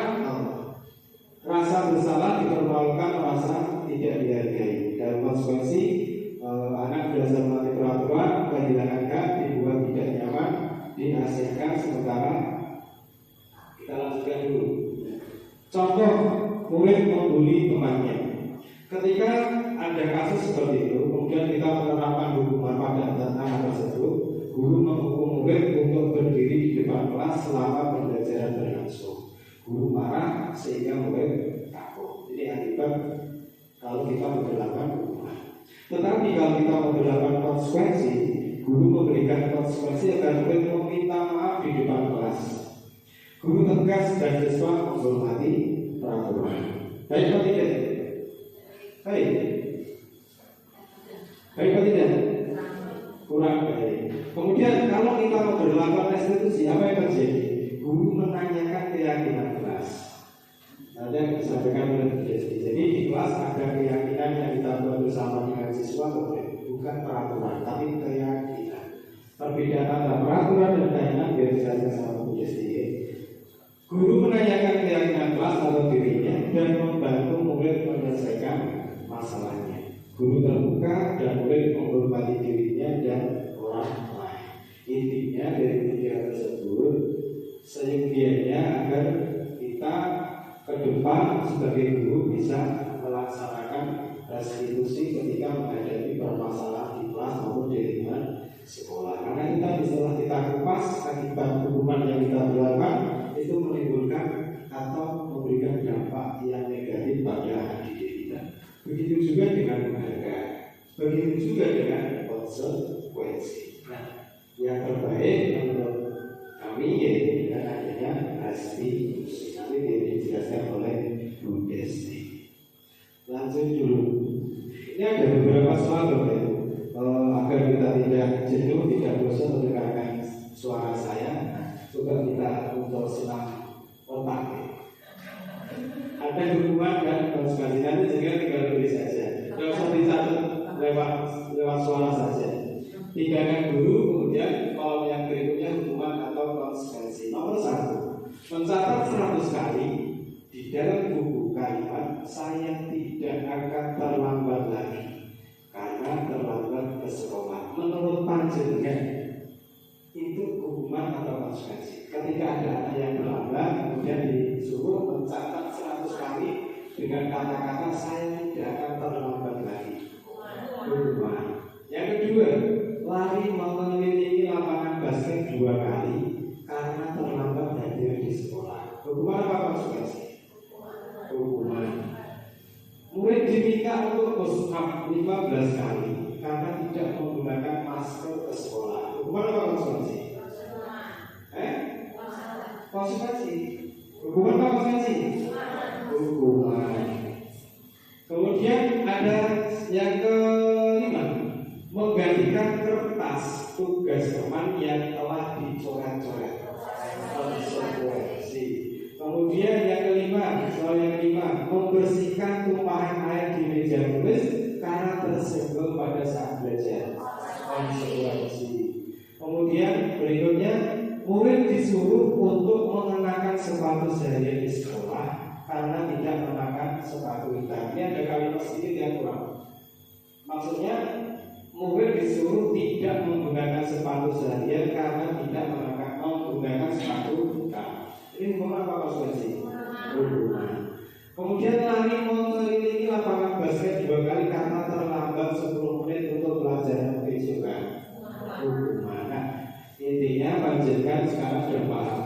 rasa bersalah dipermalukan, merasa tidak dihargai. Dalam konsekuensi, anak belajar mematuhi peraturan, kehilangan hak, dibuat tidak nyaman, dihasilkan. Sementara kita lanjutkan dulu. Contoh, murid membuli temannya. Ketika ada kasus seperti itu, kemudian kita menerapkan hukuman pada anak tersebut, guru menghukum murid untuk berdiri di depan kelas selama pembelajaran berlangsung. Guru marah sehingga murid takut. Ini akibat kalau kita memperlakukan hukuman. Tetapi kalau kita memperlakukan konsekuensi, guru memberikan konsekuensi agar murid meminta maaf di depan kelas. Guru tegas dan siswa menghormati peraturan. Baik atau tidak? Baik. Baik atau tidak? Kurang baik. Kemudian kalau kita memperlakukan restitusi, apa yang terjadi? Guru menanyakan keyakinan kelas. Ada yang disampaikan oleh Bu Desti. Jadi di kelas ada keyakinan yang kita buat bersama dengan siswa, bukan peraturan, tapi keyakinan. Perbedaan antara peraturan dan keyakinan biar dijelaskan sama Bu Desti. Guru menanyakan keyakinan kelas atau dirinya dan membantu murid menyelesaikan masalahnya. Guru terbuka dan murid menghormati dirinya dan orang lain. Intinya dari tiga tersebut, seyogianya agar kita ke depan sebagai guru bisa melaksanakan restitusi ketika menghadapi permasalahan di kelas maupun di lingkungan sekolah. Karena kita setelah kita kupas akibat hukuman yang kita berlakukan, itu menimbulkan atau memberikan dampak yang negatif pada anak didik kita. Begitu juga dengan penghargaan, begitu juga dengan konsekuensi. Nah, yang terbaik menurut kami yaitu dengan adanya restitusi. Nanti dijelaskan oleh Bu Desti. Lanjut dulu. Ini ada beberapa soal agar kita tidak jenuh, tidak bosan mendengarkan suara saya. Coba kita untuk senang otak. Ada hukuman dan konsekuensi. Nanti juga tinggal tulis saja. Tidak usah dicatat lewat suara saja. Tindakan dulu, kemudian kolom yang berikutnya hukuman atau konsekuensi. Nomor 1, mencatat 100 kali di dalam buku kalimat saya tidak akan terlambat lagi karena terlambat ke sekolah. Menurut panjenengan itu hukuman atau konsekuensi? Ketika ada anak yang terlambat, kemudian disuruh mencatat 100 kali dengan kata-kata saya tidak akan terlambat lagi. Hukuman. Yang kedua, lari mengelilingi lapangan basket 2 kali karena terlambat hadir di sekolah. Hukuman apa konsekuensi? Hukuman. Murid diminta untuk push up 15 kali karena tidak menggunakan masker ke sekolah. Hukuman apa konsekuensi? Konsekuensi. Hukuman apa konsekuensi? Hukuman. Kemudian ada yang kelima, menggantikan kertas tugas teman yang telah dicoret-coret. Konsekuensi. Kemudian yang kelima, soal yang kelima, membersihkan tumpahan air di meja tulis karena tersenggol pada saat belajar. Konsekuensi. Kemudian berikutnya, murid disuruh untuk mengenakan sepatu seharian di sekolah karena tidak mengenakan sepatu hitam. Ini ada kalimat sedikit yang kurang. Maksudnya disuruh tidak menggunakan sepatu saja karena tidak menggunakan sepatu buka. Ini hukum apa Mas Wesi? Hukuman. Kemudian lari mengelilingi lapangan basket 2 kali karena terlambat 10 menit untuk pelajaran kejukan. Hukuman. Nah, intinya panjenengan sekarang sudah paham.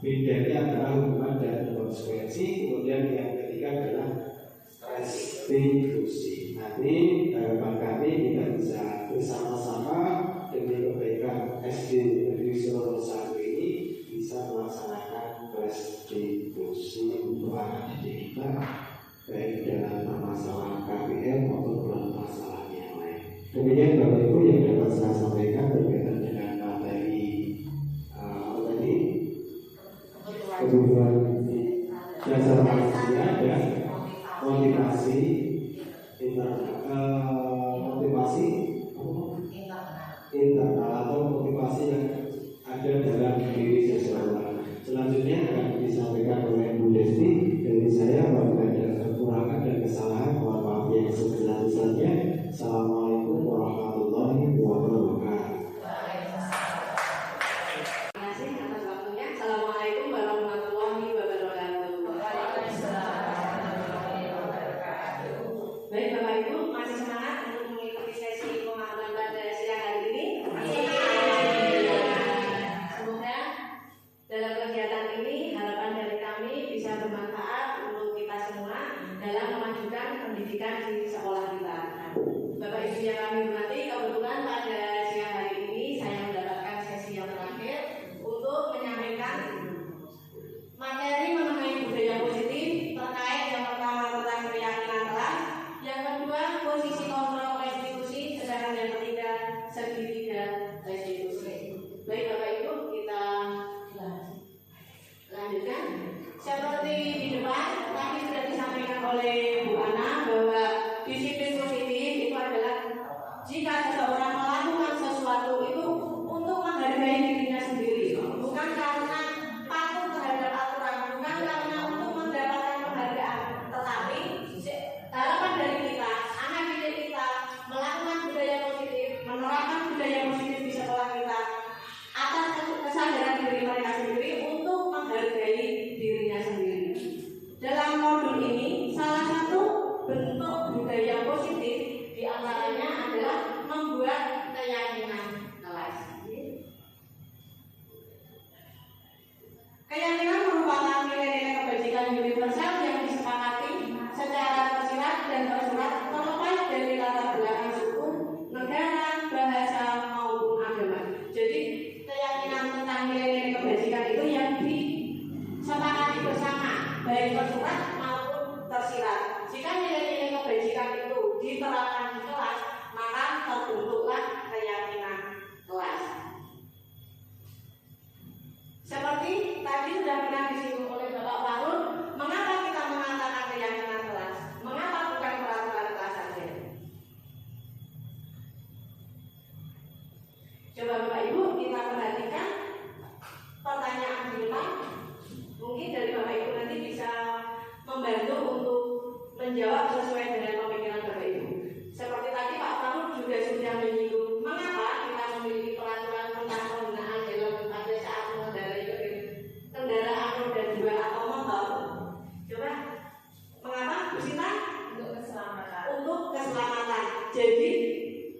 Bedanya adalah hukuman dan konsekuensi. Kemudian yang ketiga adalah restitusi. Nanti harapan kami kita bisa bersama-sama demi kebaikan SD Negeri Solo 1 ini bisa melaksanakan restitusi untuk anak didik kita, baik dalam permasalahan KPM maupun dalam masalah yang lain. Demikian Bapak Ibu yang dapat saya sampaikan berkaitan dengan materi tadi, kebutuhan dasar manusia dan motivasi internal atau motivasi yang ada dalam diri seseorang. Selanjutnya akan disampaikan oleh Bu Desti. Dari saya, apabila ada kekurangan dan kesalahan, mohon maaf yang sebesar-besarnya. Assalamualaikum warahmatullahi wabarakatuh.
Terima kasih atas waktunya. Assalamualaikum warahmatullahi wabarakatuh. Baik Bapak Ibu, masih semangat untuk mengikuti sesi pemahaman pada siang hari ini? Semoga dalam kegiatan ini harapan dari kami bisa bermanfaat untuk kita semua dalam memajukan pendidikan di sekolah kita. Bapak Ibu yang kami hormati, kebetulan pada siang hari ini saya mendapatkan sesi yang terakhir untuk menyampaikan materi mengenai budaya positif terkait yang pertama tentang keyakinan kelas, yang kedua posisi kontrol restitusi, sedangkan yang ketiga segitiga restitusi. Baik Bapak Ibu, kita lanjutkan. Seperti di depan tadi sudah disampaikan oleh Bu Ana bahwa disiplin positif itu adalah jika seseorang melakukan sesuatu itu untuk menghargai dirinya sendiri, bukan karena patuh terhadap aturan, bukan karena untuk mendapatkan penghargaan, tetapi harapan dari kita, anak didik kita melakukan budaya positif, menerapkan budaya positif di sekolah kita atas kesadaran diri mereka sendiri untuk menghargai dirinya sendiri. Dalam modul ini, salah satu bentuk budaya positif diantaranya adalah membuat keyakinan kelas. Keyakinan merupakan nilai-nilai kebajikan universal yang disepakati secara tersirat dan tersurat terlepas dari latar belakang suku, negara, bahasa maupun agama. Jadi keyakinan tentang nilai-nilai kebajikan itu yang disepakati bersama, baik tersurat maupun tersirat. Jika nilai-nilai kebajikan itu diterapkan di kelas, maka terbentuklah keyakinan kelas. Seperti tadi sudah pernah disinggung oleh Bapak Farul, mengapa kita mengatakan keyakinan kelas? Mengapa bukan peraturan kelas saja? Coba Bapak Ibu kita perhatikan pertanyaan di depan. Mungkin dari Bapak Ibu nanti bisa membantu untuk menjawab sesuai dengan pemikiran Bapak Ibu. Seperti tadi Pak Farul juga sudah menyinggung mengapa kita memiliki peraturan tentang penggunaan helm pada saat mengendarai kendaraan roda 2 atau motor. Coba mengapa Bu Sinta? Untuk keselamatan. Jadi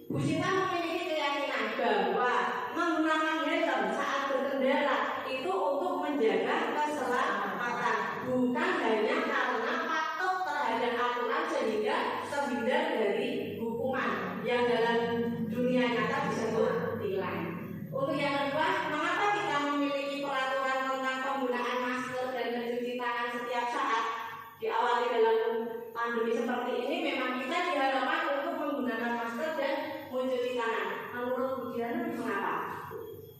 Bu Sinta memiliki keyakinan bahwa menggunakan helm saat berkendara itu untuk menjaga keselamatan, bukan hanya karena patuh terhadap aturan sehingga terhindar dari hukuman yang dalam dunia nyata disebut tilang. Untuk yang kedua, mengapa kita memiliki peraturan tentang penggunaan masker dan mencuci tangan setiap saat? Diawali dalam pandemi seperti ini, memang kita diharapkan untuk menggunakan masker dan mencuci tangan. Menurut Bu Diana, mengapa?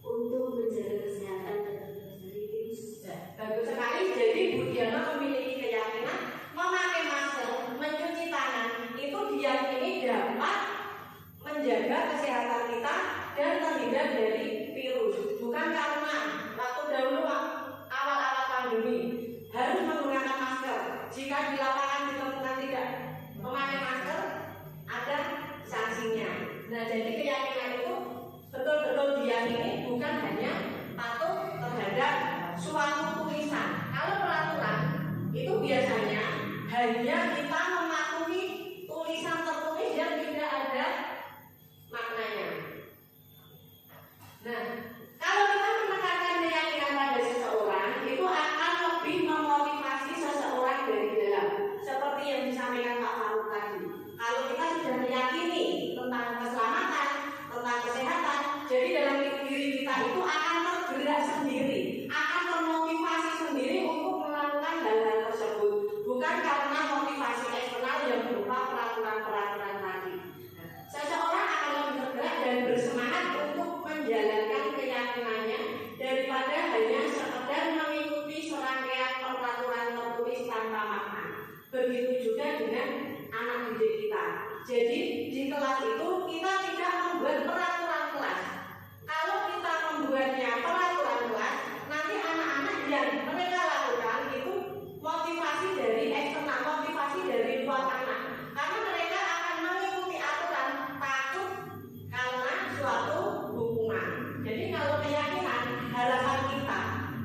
Untuk menjaga kesehatan dan bebas dari virus.
Bagus sekali. Jadi Bu Diana memiliki keyakinan memakai masker, mencuci tangan itu diyakini dapat menjaga kesehatan kita dan terhindar dari virus. Bukan karena waktu dahulu awal-awal pandemi harus menggunakan masker. Jika di lapangan ditemukan tidak memakai masker, ada sanksinya. Nah, jadi keyakinan
kita hanya patuh terhadap suatu tulisan. Kalau peraturan itu biasanya hanya kita mematuhi tulisan tertulis yang tidak ada maknanya. Nah, kalau kita menekankan keyakinan pada seseorang, itu akan lebih memotivasi seseorang dari dalam. Seperti yang disampaikan Pak Faruk tadi. Kalau kita sudah meyakini tentang keselamatan, tentang kesehatan, jadi dalam diri kita itu akan tergerak sendiri, akan termotivasi sendiri untuk melakukan hal-hal tersebut. Bukan karena motivasi eksternal yang berupa peraturan-peraturan tadi. Seseorang akan lebih tergerak dan bersemangat untuk menjalankan keyakinannya daripada hanya sekedar mengikuti serangkaian peraturan tertulis tanpa makna. Begitu juga dengan anak didik kita. Jadi di kelas itu kita tidak membuat peraturan kelas. Kalau kita membuatnya peraturan kelas, nanti anak-anak yang mereka lakukan itu motivasi dari eksternal, motivasi dari luar anak. Karena mereka akan mengikuti aturan takut karena suatu hukuman. Jadi kalau keyakinan, harapan kita,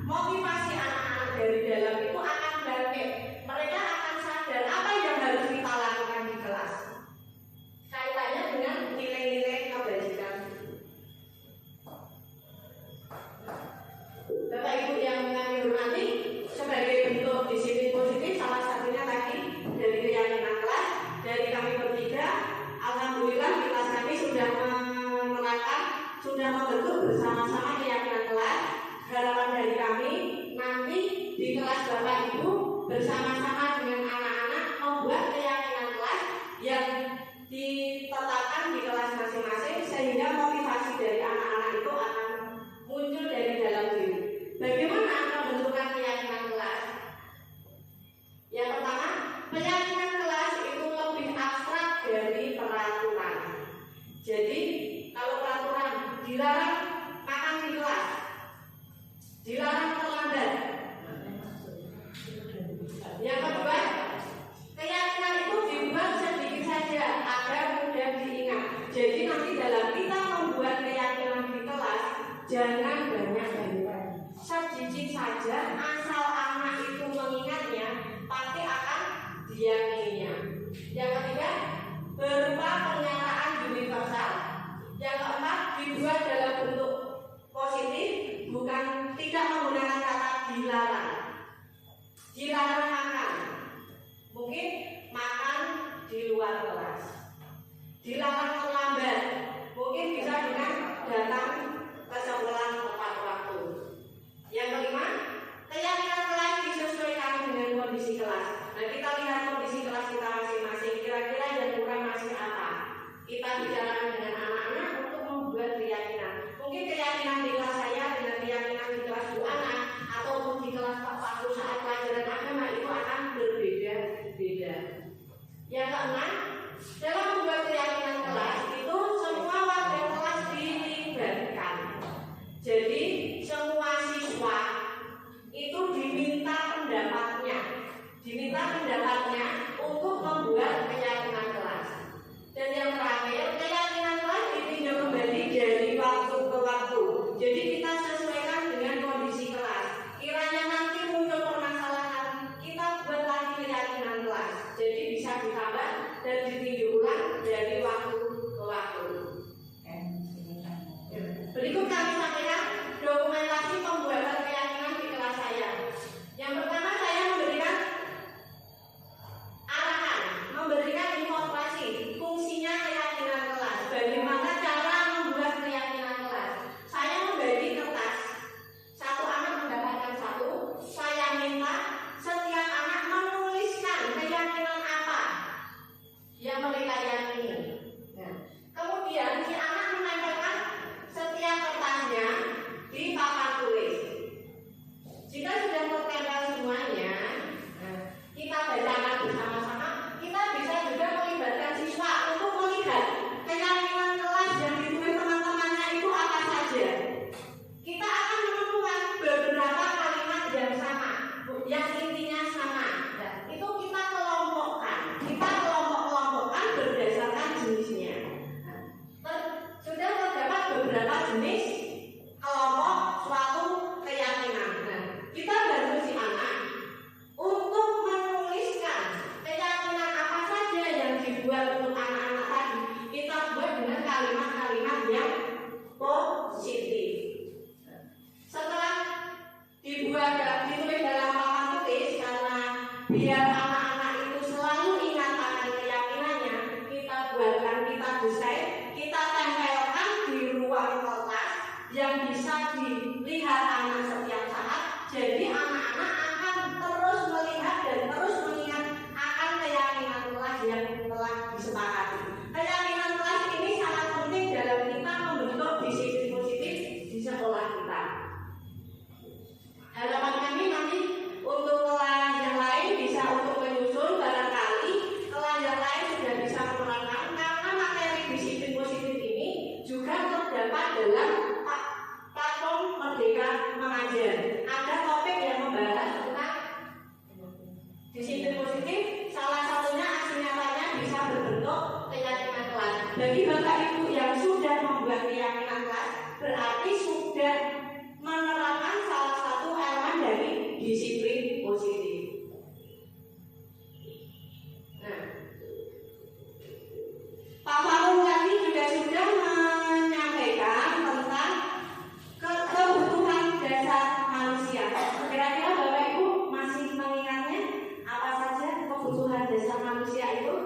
motivasi anak-anak dari dalam itu akan bangkit. Mereka akan sadar apa yang harus kita lakukan di kelas. Kaitannya dengan nilai-nilai kebajikan. Bapak Ibu yang kami hormati, sebagai bentuk disiplin positif, salah satunya tadi dari keyakinan kelas, dari kami bertiga, alhamdulillah di kelas kami sudah menerapkan, sudah membentuk bersama-sama keyakinan kelas. Harapan dari kami nanti di kelas Bapak Ibu bersama-sama dengan anak-anak membuat keyakinan kelas yang ditetapkan di kelas masing-masing, sehingga motivasi dari anak-anak itu akan muncul dari dalam diri. Bagaimana pembentukan keyakinan kelas? Yang pertama, keyakinan kelas itu lebih abstrak dari peraturan. Jadi, kalau peraturan dilarang makan di kelas, dilarang terlambat. Yang kedua, keyakinan itu dibuat sedikit saja agar mudah diingat. Jadi nanti dalam kita membuat keyakinan di kelas, jangan banyak-banyak, sedikit saja, asal anak itu mengingatnya, pasti akan diyakininya. Yang ketiga, berupa pernyataan universal. Yang keempat, dibuat dalam bentuk positif, bukan tidak menggunakan kata dilarang. Dilarang makan, mungkin makan di luar kelas. Dilarang terlambat, mungkin bisa dengan datang ke sekolah tepat waktu. Yang kelima, keyakinan yang bisa dilihat anak setiap saat. Jadi anak-anak akan terus melihat dan terus mengingat akan keyakinan kelas yang telah disepakati. Keyakinan kelas ini sangat penting dalam kita membentuk disiplin positif di sekolah kita. Harapan kami nanti untuk kelas yang lain bisa untuk menyusun, barangkali kelas yang lain sudah bisa menerapkan, karena materi disiplin positif ini juga terdapat dalam platform Merdeka Mengajar. Ada topik yang membahas tentang disiplin positif, salah satunya aksi nyatanya bisa berbentuk keyakinan kelas. Bagi Bapak Ibu yang sudah membuat keyakinan kelas, berarti sudah menerapkan salah satu elemen dari disiplin positif. Nah, Pak Farul tadi juga sudah menyampaikan tentang kebutuhan dasar manusia. Kira-kira Bapak Ibu masih mengingatnya apa saja kebutuhan dasar manusia itu?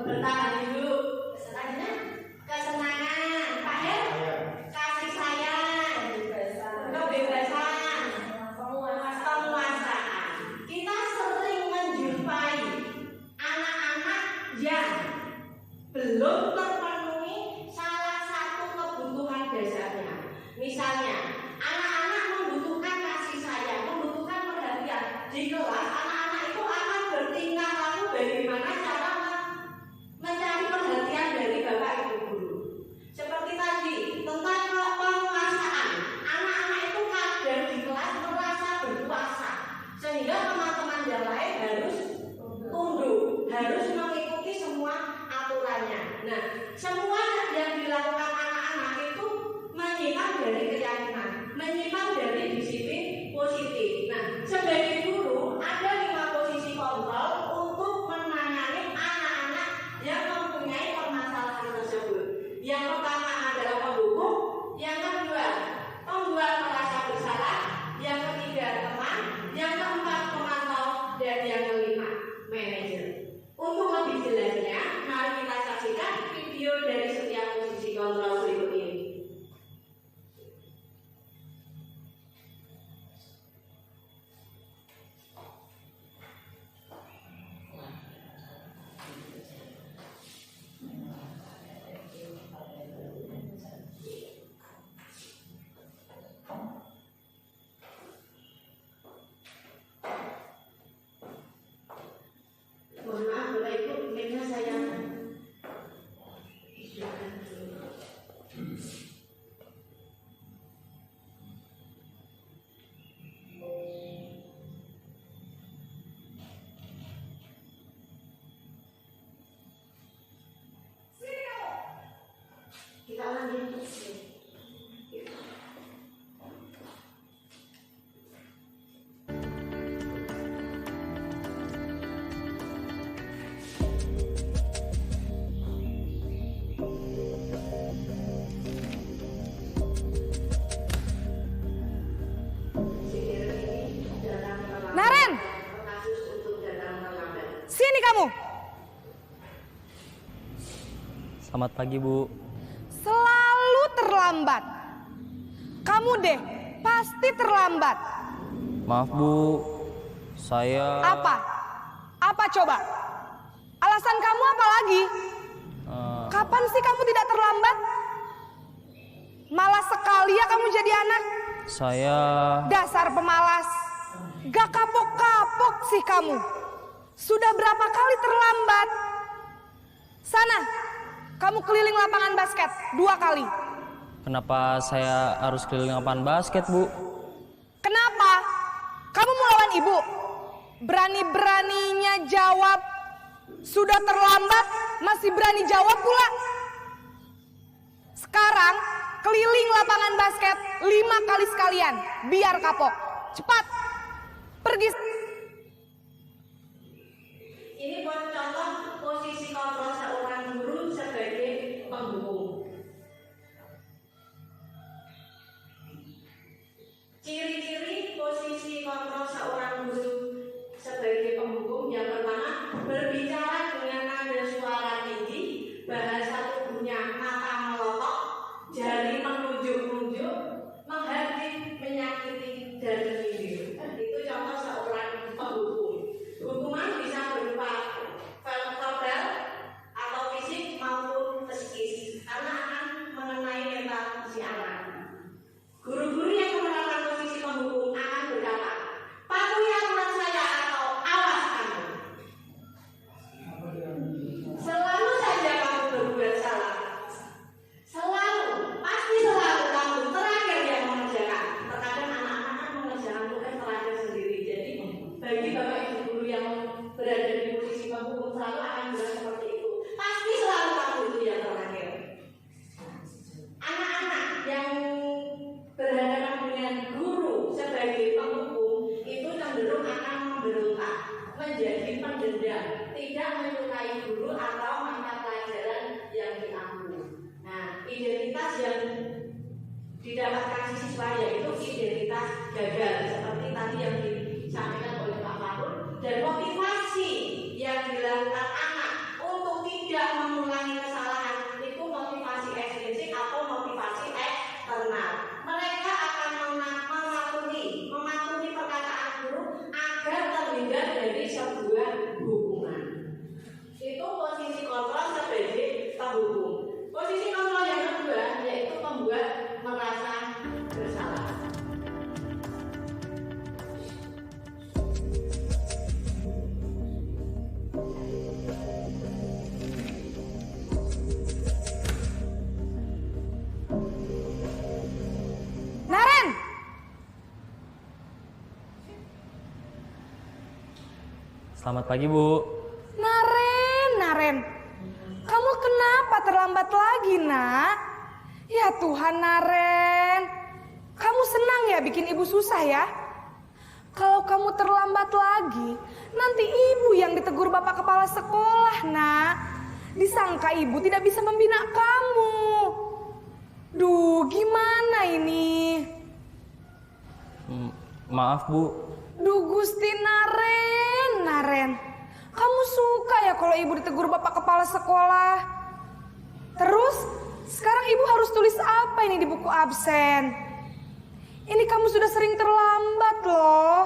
Bertahan hidup. Selanjutnya kesenangan, Pak Her, kasih sayang, kebebasan, penguasaan. Kita sering menjumpai anak-anak yang belum terpenuhi salah satu kebutuhan dasarnya. Misalnya, anak-anak membutuhkan kasih sayang, membutuhkan perhatian. Di kelas, anak-anak itu akan bertingkah laku bagaimana cara mencari perhatian dari Bapak Ibu guru. Seperti tadi, tentang penguasaan. Anak-anak itu kadang di kelas merasa berkuasa, sehingga teman-teman yang lain harus tunduk, harus mengikuti semua aturannya. Nah, semua yang dilakukan anak-anak itu menyimpang dari keyakinan, menyimpang dari disiplin positif. Nah, sebagai guru ada 5 posisi kontrol untuk menangani anak-anak yang mempunyai permasalahan tersebut. Yang pertama adalah pendukung, yang kedua pembuat merasa bersalah, yang ketiga teman, yang keempat pemantau, dan yang kelima manajer. Untuk lebih jelasnya, mari kita saksikan video dari setiap posisi kontrol berikut ini. Mohon maaf Bapak Ibu, mic-nya saya hidupkan dulu. Kita lanjut.
Naren, sini kamu.
Selamat pagi, Bu.
Selalu terlambat. Kamu deh, pasti terlambat.
Maaf, Bu. Saya...
Apa? Apa coba? Alasan kamu apa lagi? Kapan sih kamu tidak terlambat? Malas sekali ya kamu jadi anak.
Saya...
Dasar pemalas. Gak kapok-kapok sih kamu. Sudah berapa kali terlambat? Sana, kamu keliling lapangan basket 2 kali.
Kenapa saya harus keliling lapangan basket, Bu?
Kenapa? Kamu mau lawan ibu? Berani-beraninya jawab. Sudah terlambat, masih berani jawab pula. Sekarang, keliling lapangan basket 5 kali sekalian. Biar kapok. Cepat. Pergi.
Ini buat contoh posisi kontrol seorang guru sebagai pendukung. Ciri-ciri posisi kontrol seorang guru sebagai pendukung: yang pertama, berbicara dengan nada suara tinggi, bahasa tubuhnya mata melotot, jari didapatkan siswa, yaitu identitas gagal seperti tadi yang disampaikan oleh Pak Farul, dan motivasi yang dilakukan anak untuk tidak mengulangi kesalahan itu motivasi ekstrinsik atau motivasi eksternal. Mereka akan mematuhi perkataan guru agar terhindar dari sebuah hubungan. Itu posisi kontrol sebagai penghukum. Posisi kontrol yang kedua yaitu membuat merasa bersalah.
Naren!
Selamat pagi, Bu.
Naren. Kamu kenapa terlambat lagi, Nak? Ya Tuhan, Naren. Kamu senang ya bikin ibu susah ya? Kalau kamu terlambat lagi, nanti ibu yang ditegur bapak kepala sekolah, Nak. Disangka ibu tidak bisa membina kamu. Duh, gimana ini?
Maaf, Bu.
Duh, Gusti Naren. Kamu suka ya kalau ibu ditegur bapak kepala sekolah? Terus, sekarang ibu harus tulis apa ini di buku absen? Ini kamu sudah sering terlambat loh.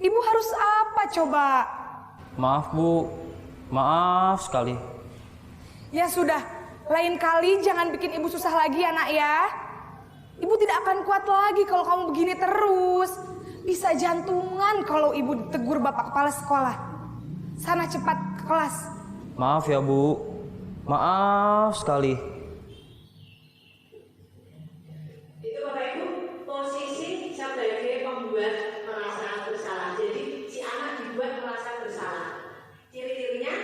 Ibu harus apa coba?
Maaf, Bu. Maaf sekali.
Ya sudah, lain kali jangan bikin ibu susah lagi ya, Nak ya. Ibu tidak akan kuat lagi kalau kamu begini terus. Bisa jantungan kalau ibu ditegur bapak kepala sekolah. Sana cepat ke kelas.
Maaf ya, Bu. Maaf sekali.
Itu Bapak Ibu posisi sebagai pembuat merasa bersalah. Jadi si anak dibuat merasa bersalah. Ciri-cirinya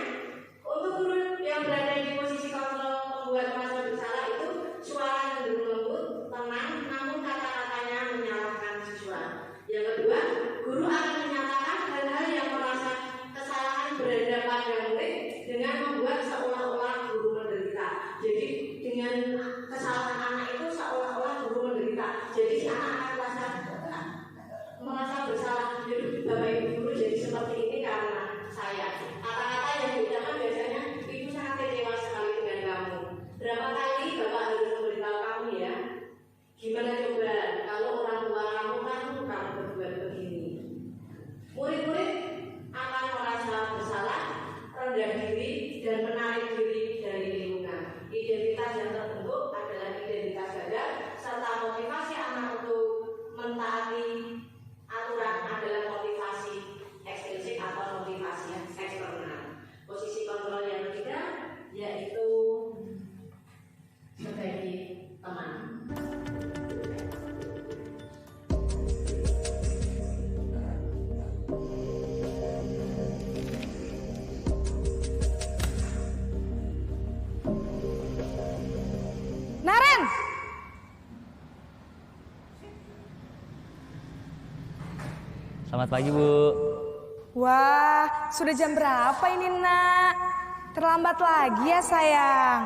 untuk guru yang berada di posisi kontrol pembuat merasa bersalah itu suara cenderung lembut, tenang, namun kata-katanya menyalahkan siswa. Yang kedua, guru akan menyatakan hal-hal yang merasa kesalahan berhadapan dengan murid dengan membuat seolah-olah guru menderita. Jadi dengan kesalahan anak itu seolah-olah guru menderita. Jadi si anak akan merasa bersalah. Jadi Bapak Ibu guru jadi seperti ini karena saya. Kata-kata yang diucapkan biasanya ibu sangat kecewa sekali dengan kamu. Berapa kali Bapak harus memberitahu kamu ya? Gimana coba kalau orang tua kamu berbuat begini? Murid-murid akan merasa bersalah, rendah diri, dan menarik diri dari lingkungan. Identitas yang terbentuk adalah identitas gagal, serta motivasi anak untuk mentaati aturan adalah motivasi ekstrinsik atau motivasi eksternal. Posisi kontrol yang ketiga yaitu sebagai teman.
Naren!
Selamat pagi, Bu.
Wah, sudah jam berapa ini, Nak? Terlambat lagi ya, sayang.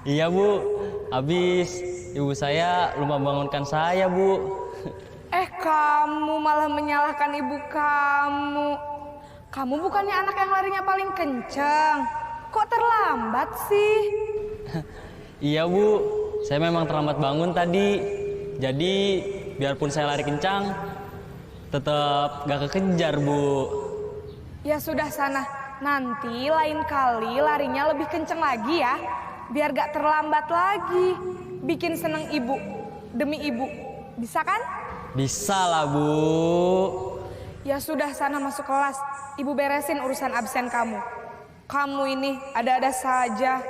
Iya, Bu. Habis ibu saya lupa bangunkan saya, Bu.
Kamu malah menyalahkan ibu kamu. Kamu bukannya anak yang larinya paling kenceng. Kok terlambat sih?
Iya, Bu. Saya memang terlambat bangun tadi. Jadi, biarpun saya lari kencang, tetap gak kekejar, Bu.
Ya sudah sana. Nanti lain kali larinya lebih kenceng lagi ya. Biar gak terlambat lagi. Bikin seneng ibu. Demi ibu. Bisa kan?
Bisa lah, Bu.
Ya sudah sana masuk kelas. Ibu beresin urusan absen kamu. Kamu ini ada-ada saja.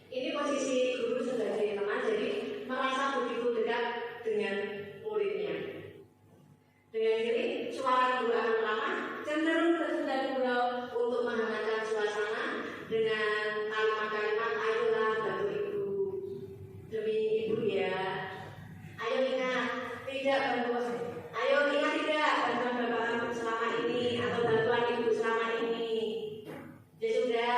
Ini posisi guru sebagai teman, jadi merasa begitu dekat dengan muridnya. Dengan diri, suara guru akan ramah, cenderung tersudah gurau untuk menghangatkan suasana dengan kalimat-kalimat ayolah bantu ibu, demi ibu ya. Ayo ingat, tidak bantu. Ayo ingat tidak bantuan bapak kamu selama ini atau bantuan ibu selama ini. Ya sudah,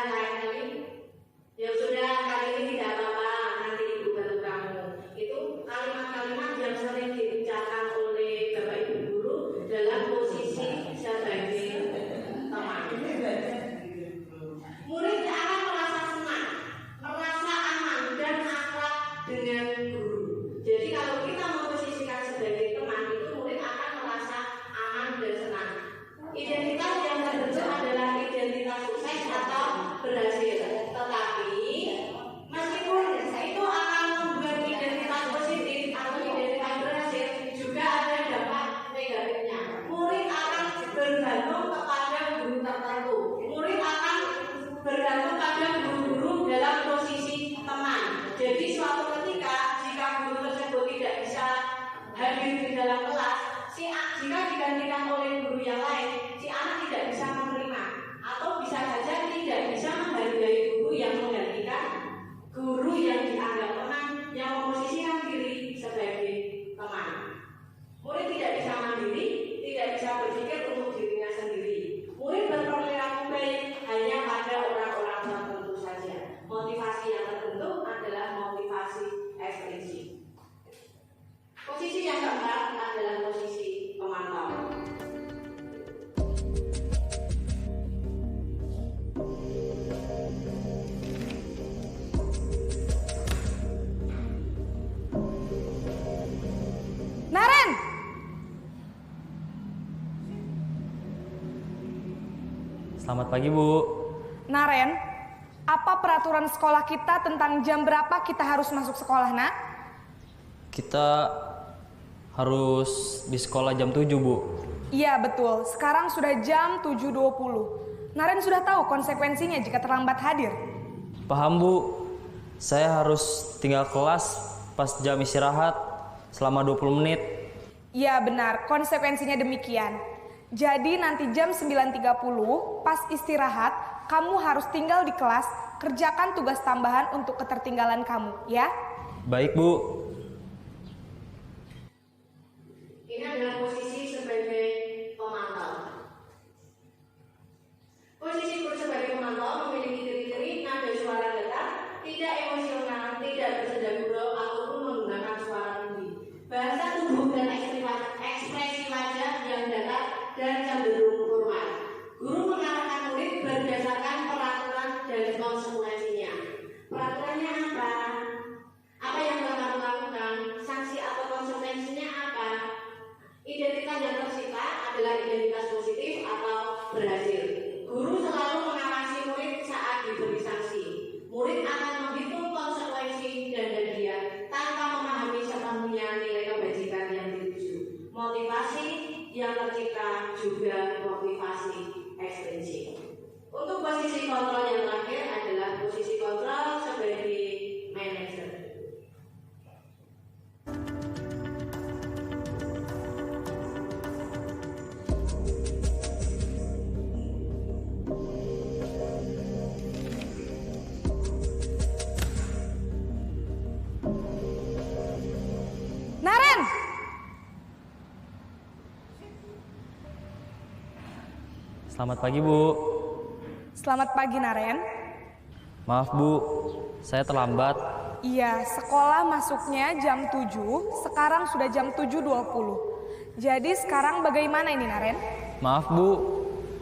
dalam kelas, jika digantikan oleh guru yang lain, si anak tidak bisa menerima, atau bisa saja tidak bisa menghargai guru yang menggantikan guru yang dianggap teman, yang memposisikan diri sebagai teman. Murid tidak bisa mandiri, tidak bisa berpikir untuk dirinya sendiri. Murid berperilaku baik hanya pada orang-orang tertentu saja. Motivasi yang terbentuk adalah motivasi eksplisit. Posisi yang keempat adalah posisi pemantau.
Naren!
Selamat pagi, Bu.
Naren, apa peraturan sekolah kita tentang jam berapa kita harus masuk sekolah, nak?
Kita harus di sekolah jam 7, Bu.
Iya, betul. Sekarang sudah jam 7.20. Naren sudah tahu konsekuensinya jika terlambat hadir.
Paham, Bu. Saya harus tinggal kelas pas jam istirahat selama 20 menit.
Iya, benar. Konsekuensinya demikian. Jadi nanti jam 9.30 pas istirahat, kamu harus tinggal di kelas, kerjakan tugas tambahan untuk ketertinggalan kamu, ya?
Baik, Bu.
Ini adalah posisi sebagai pemantau. Posisi guru sebagai pemantau memiliki ciri-ciri nada suara datar, tidak emosional, tidak bersenda gurau ataupun menggunakan suara tinggi. Bahasa tubuh dan ekspresi wajah yang datar dan cenderung formal. Guru mengarahkan murid berdasarkan peraturan dan konsekuensinya. Peraturannya apa? Apa yang telah kamu lakukan? Sanksi atau konsekuensinya apa? Identitas yang tersita adalah identitas positif atau berhasil. Guru selalu mengawasi murid saat diberi sanksi. Murid akan menghitung konsekuensi dan hadiah tanpa memahami sepenuhnya nilai kebajikan yang dituju. Motivasi yang tercipta juga motivasi eksplisit. Untuk posisi kontrol yang terakhir adalah posisi kontrol sebagai manajer.
Naren!
Selamat pagi, Bu.
Selamat pagi, Naren.
Maaf, Bu. Saya terlambat.
Iya, sekolah masuknya jam 7, sekarang sudah jam 7.20. Jadi sekarang bagaimana ini, Naren?
Maaf, Bu.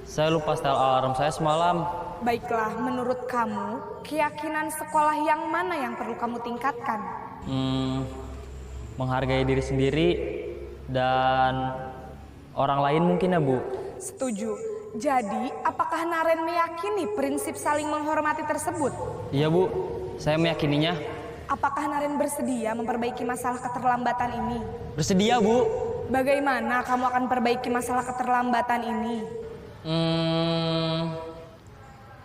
Saya lupa setel alarm saya semalam.
Baiklah, menurut kamu, keyakinan sekolah yang mana yang perlu kamu tingkatkan?
Menghargai diri sendiri dan orang lain mungkin ya, Bu.
Setuju. Jadi, apakah Naren meyakini prinsip saling menghormati tersebut?
Iya, Bu. Saya meyakininya.
Apakah Naren bersedia memperbaiki masalah keterlambatan ini?
Bersedia, Bu.
Bagaimana kamu akan perbaiki masalah keterlambatan ini?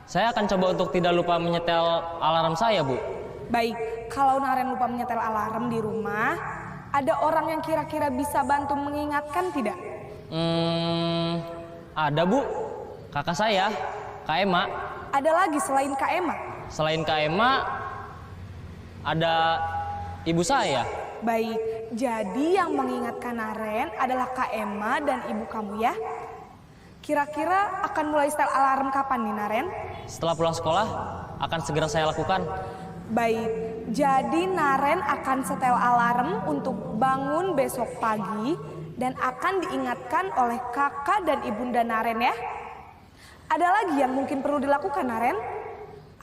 Saya akan coba untuk tidak lupa menyetel alarm saya, Bu.
Baik, kalau Naren lupa menyetel alarm di rumah, ada orang yang kira-kira bisa bantu mengingatkan tidak?
Ada, Bu. Kakak saya, Kak Ema.
Ada lagi selain Kak Ema?
Selain Kak Ema, ada ibu saya.
Baik, jadi yang mengingatkan Naren adalah Kak Ema dan ibu kamu ya? Kira-kira akan mulai setel alarm kapan nih, Naren?
Setelah pulang sekolah, akan segera saya lakukan.
Baik, jadi Naren akan setel alarm untuk bangun besok pagi dan akan diingatkan oleh kakak dan ibunda Naren ya. Ada lagi yang mungkin perlu dilakukan, Naren,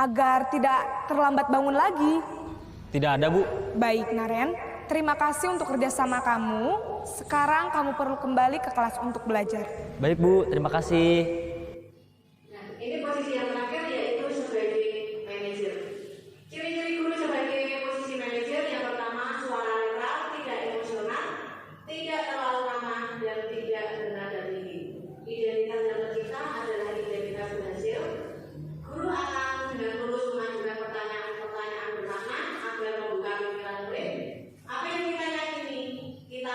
agar tidak terlambat bangun lagi?
Tidak ada, Bu.
Baik, Naren, terima kasih untuk kerjasama kamu. Sekarang kamu perlu kembali ke kelas untuk belajar.
Baik, Bu. Terima kasih.
Nah, ini posisi yang terakhir yaitu sebagai manajer. Ciri-ciri guru sebagai posisi manajer yang pertama suara netral, tidak emosional, tidak terlalu ramah dan tidak bernada tinggi. Identitas yang tercipta adalah identitas berhasil. Guru akan dengan tulus mengajukan pertanyaan-pertanyaan bermakna agar membuka pikiran murid. Apa yang kita yakini, kita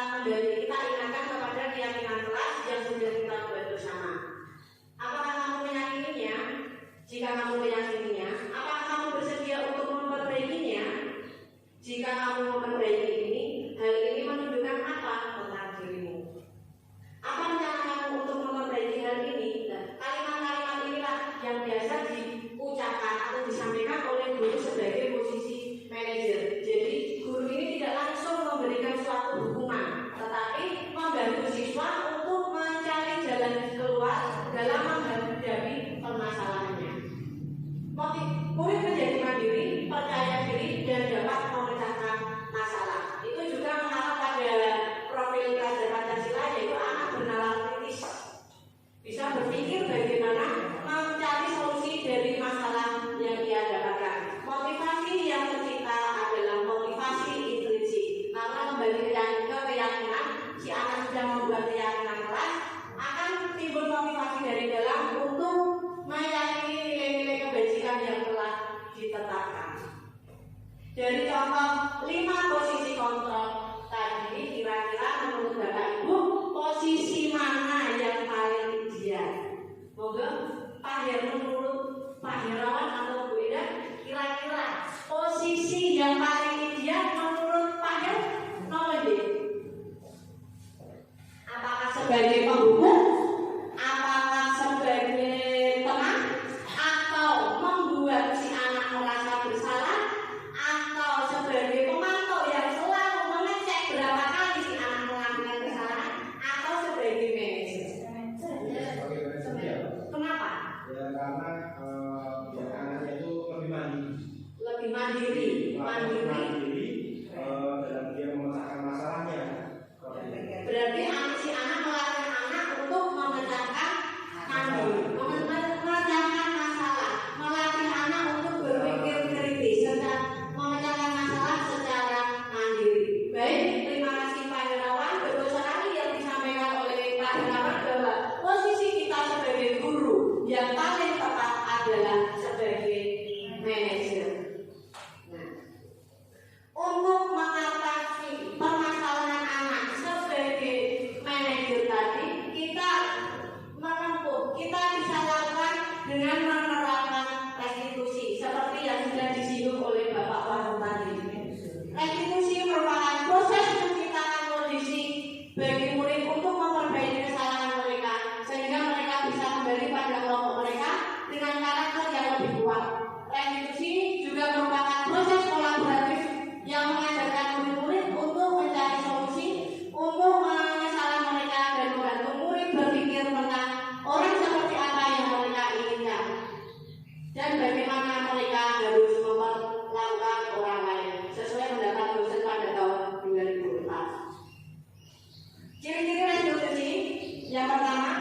ditetapkan. Dari contoh 5 posisi kontrol tadi, kira-kira menurut Bapak Ibu posisi mana yang paling ideal? Moga Pak Her, menurut Pak Herawan atau Bu Ida, kira-kira posisi yang paling ideal menurut Pak Her nomor D? Apakah sebagai penghukum? Apakah sebagai teman? Atau membuat si anak merasa bersalah? Atau sebagai pemantau yang selalu mengecek berapa kali si anak melakukan kesalahan? Atau sebagai manajer? Kenapa?
Ya karena biar anaknya itu lebih mandiri.
Mandiri.
Dalam dia memecahkan masalahnya.
Berarti si anak melatih anak untuk memecahkan memecahkan masalah, melatih anak untuk berpikir kritis, memecahkan masalah secara mandiri. Baik, terima kasih Pak Herawan. Betul sekali yang disampaikan oleh Pak Herawan bahwa posisi kita sebagai guru yang paling tepat adalah sebagai manajer. Nah, untuk mengatasi permasalahan anak sebagai manajer tadi, kita bisa lakukan dengan menerapkan restitusi seperti yang sudah disinggung oleh Bapak Wahyu tadi. Restitusi merupakan proses menciptakan kondisi bagi murid untuk memperbaiki kesalahan mereka sehingga mereka bisa kembali pada kelompok mereka dengan karakter yang lebih kuat. Restitusi juga merupakan proses kolaboratif yang mengajarkan murid-murid untuk mencari solusi untuk masalah mereka dan membantu murid berpikir tentang orang seperti apa yang mereka inginkan dan bagaimana mereka harus memperlakukan orang lain sesuai pendapat dosen pada tahun 2004. Ciri-ciri restitusi yang pertama,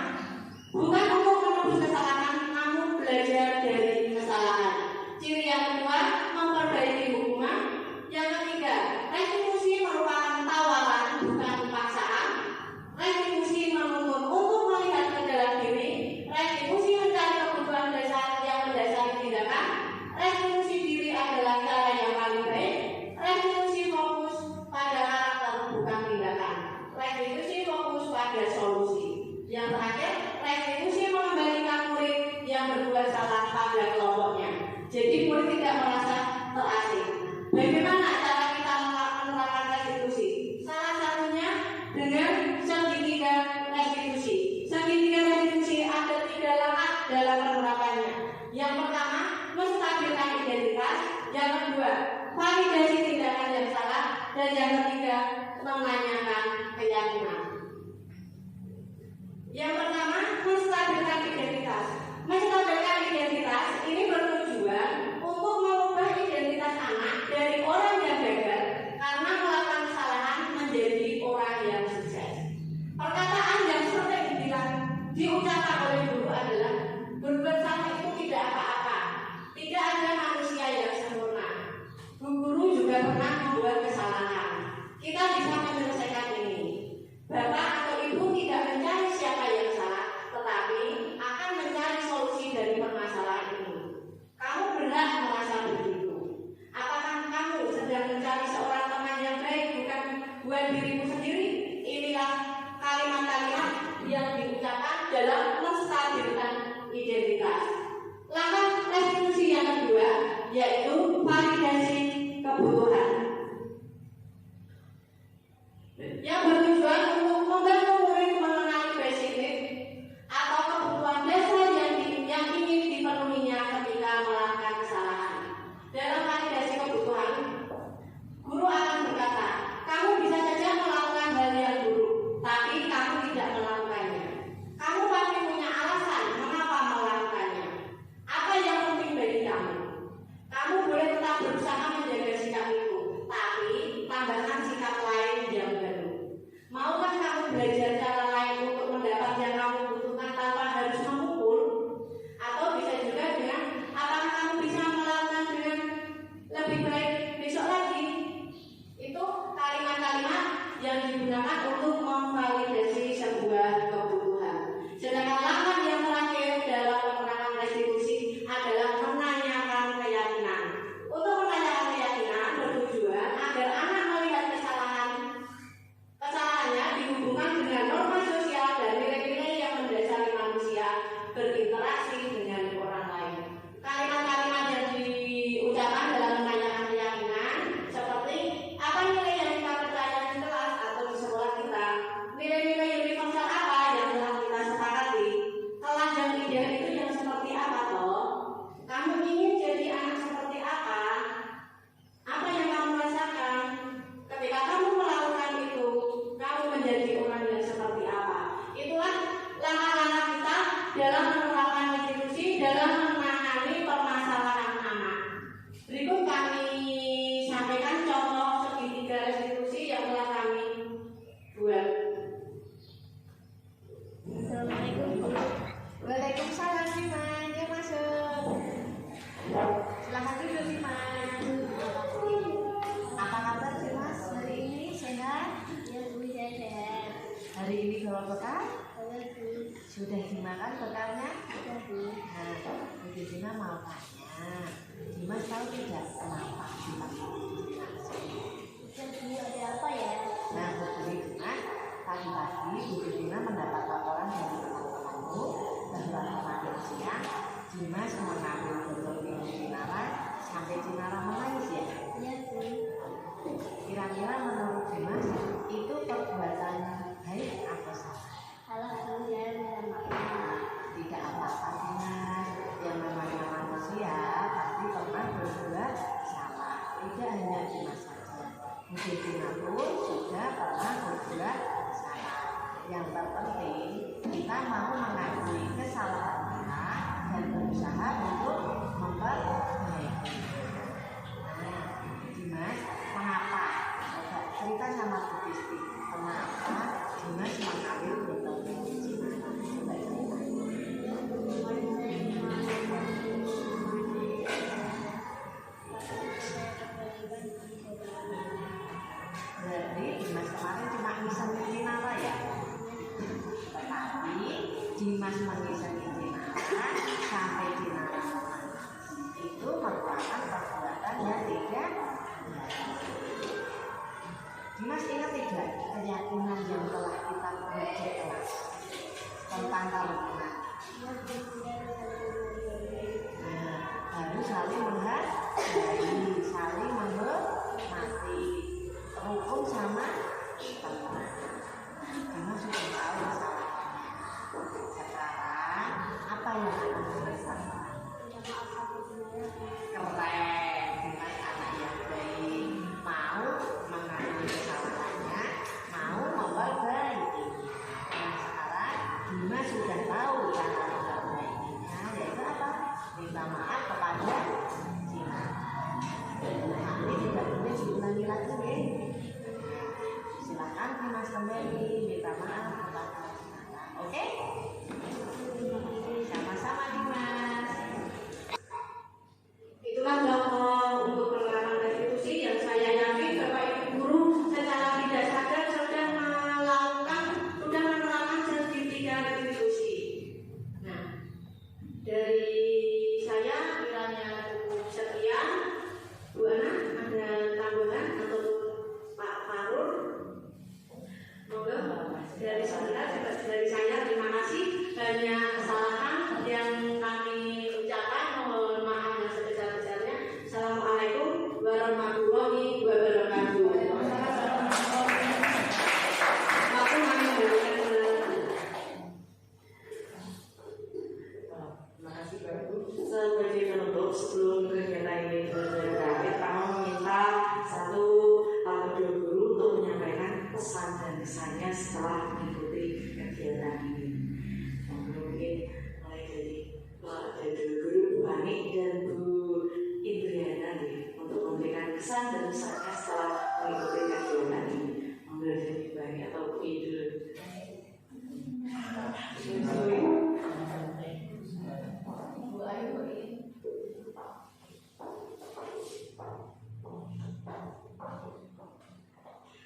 bukan untuk menebus kesalahan namun belajar dari kesalahan. Ciri yang kedua, memperbaiki hukuman. Yang ketiga, restitusi merupakan tawaran bukan paksaan. Restitusi menuntut untuk melihat ke dalam diri. Restitusi mencari kebutuhan dasar yang mendasari tindakan. Restitusi diri adalah cara yang paling baik. Restitusi fokus pada karakter bukan tindakan. Restitusi fokus pada solusi. Yang terakhir, restitusi mengembalikan murid yang berbuat salah pada kelompoknya. Jadi murid tidak merasa terasing. Bagaimana cara kita menerapkan restitusi? Salah satunya dengan segitiga restitusi. Segitiga restitusi ada 3 langkah dalam penerapannya. Yang pertama, menstabilkan identitas. Yang kedua, validasi tindakan yang salah. Dan yang ketiga, menanyakan keyakinan. Yang pertama, menstabilkan identitas. Menstabilkan identitas ini bertujuan untuk mengubah identitas anak dari orang yang gagal karena melakukan kesalahan menjadi orang yang sukses. Perkataan yang sering diucapkan oleh guru adalah berbuat salah itu tidak apa-apa. Tidak ada manusia yang sempurna. Bu guru juga pernah membuat kesalahan. Kita bisa menyelesaikan ini. Bapak atau ibu tidak mencari siapa yang salah, tetapi akan mencari solusi dari permasalahan ini. Kamu berhak merasa begitu. Apakah kamu sedang mencari seorang teman yang baik bukan buat dirimu sendiri? Inilah kalimat-kalimat yang diucapkan dalam menstabilkan identitas. Langkah restitusi yang kedua yaitu validasi kebutuhan. Yang bertujuan untuk membantu murid mengenali basic need atau kebutuhan dasar yang ingin dipenuhinya ketika melakukan kesalahan. Dalam validasi kebutuhan, guru akan berkata, kamu bisa saja melakukan hal yang buruk, tapi kamu tidak melakukannya. Kamu pasti punya alasan mengapa melakukannya. Apa yang penting bagi kamu? Kamu boleh tetap berusaha menjaga sikap itu, tapi tambahkan sikap lain yang baru. Maukah kamu belajar cara lain untuk mendapat yang kamu butuhkan tanpa harus memukul? Atau bisa juga dengan apakah kamu bisa melakukan dengan lebih baik besok lagi? Itu kalimat-kalimat yang digunakan untuk memvalidasi sebuah kebutuhan. Sedangkan langkah yang terakhir dalam penerapan restitusi adalah menanyakan keyakinan.
Gina kan bekalnya? Nah, Bu Gina mau tanya, Dimas tahu tidak kenapa kita
Jadi ada apa ya?
Nah, Bu Gina, pagi-pagi Bu Gina mendapat laporan dari teman-temanmu bahwa kemarin siang Dimas mengambil botol minum Cinara sampai Cinara menangis ya?
Iya, Bu.
Kira-kira menurut Dimas itu perbuatan baik atau salah?
Kalau Bu, saya minta maaf.
Tidak apa-apa Dimas, yang namanya manusia pasti pernah berbuat salah. Tidak hanya Dimas saja, Bu Gina pun juga pernah berbuat salah. Yang terpenting kita mau mengakui kesalahan kita dan berusaha untuk memperbaiki. Nah, Dimas, mengapa? Coba cerita sama Bu Kristi, kenapa Dimas mengambil botol minum Cinara? Coba cerita. Berarti Dimas kemarin cuma ngisengin Cinara ya? Tetapi Dimas mengisengin Cinara sampai Cinara menangis. Itu merupakan perbuatan yang tidak baik. Dimas ingat tidak keyakinan yang telah kita belajar kelas tentang kerukunan? Nah, harus saling menghargai, saling menghormati, rukun sama teman. Dimas sudah tahu kesalahannya. Sekarang apa yang akan dilakukan? Keren, Dimas anak yang baik, mau mengakui kesalahannya, mau memperbaiki. Nah, sekarang Dimas sudah tahu cara memperbaikinya, yaitu apa? Minta maaf kepada Cinara. Nanti tidak boleh diulangi lagi ya. Silakan Dimas kembali minta maaf kepada Cinara. Oke? Sama-sama Dimas.
Itulah contoh untuk penerapan restitusi yang saya yakin Bapak Ibu guru secara tidak sadar sudah menerapkan sertifikat restitusi. Nah, dari saya kiranya cukup sekian. Bu Ana, ada tambahan atau Pak Farul? Monggo. Dari saya terima kasih. Banyak kesalahan yang kami ucapkan, mohon maaf yang sebesar-besarnya. Assalamualaikum warahmatullahi wabarakatuh. Waktu kami memberikan penjelasan.
Terima kasih Pak Ibu. Sebagai penutup sebelum kegiatan ini berakhir, kami meminta satu atau dua guru untuk menyampaikan pesan dan kesannya setelah mengikuti kegiatan ini. Mungkin mulai dari dua guru Bu Ani dan Bu Indriana untuk memberikan kesan dan kesannya setelah mengikuti kegiatan ini. Monggo dari Bu Ani atau Bu Idul.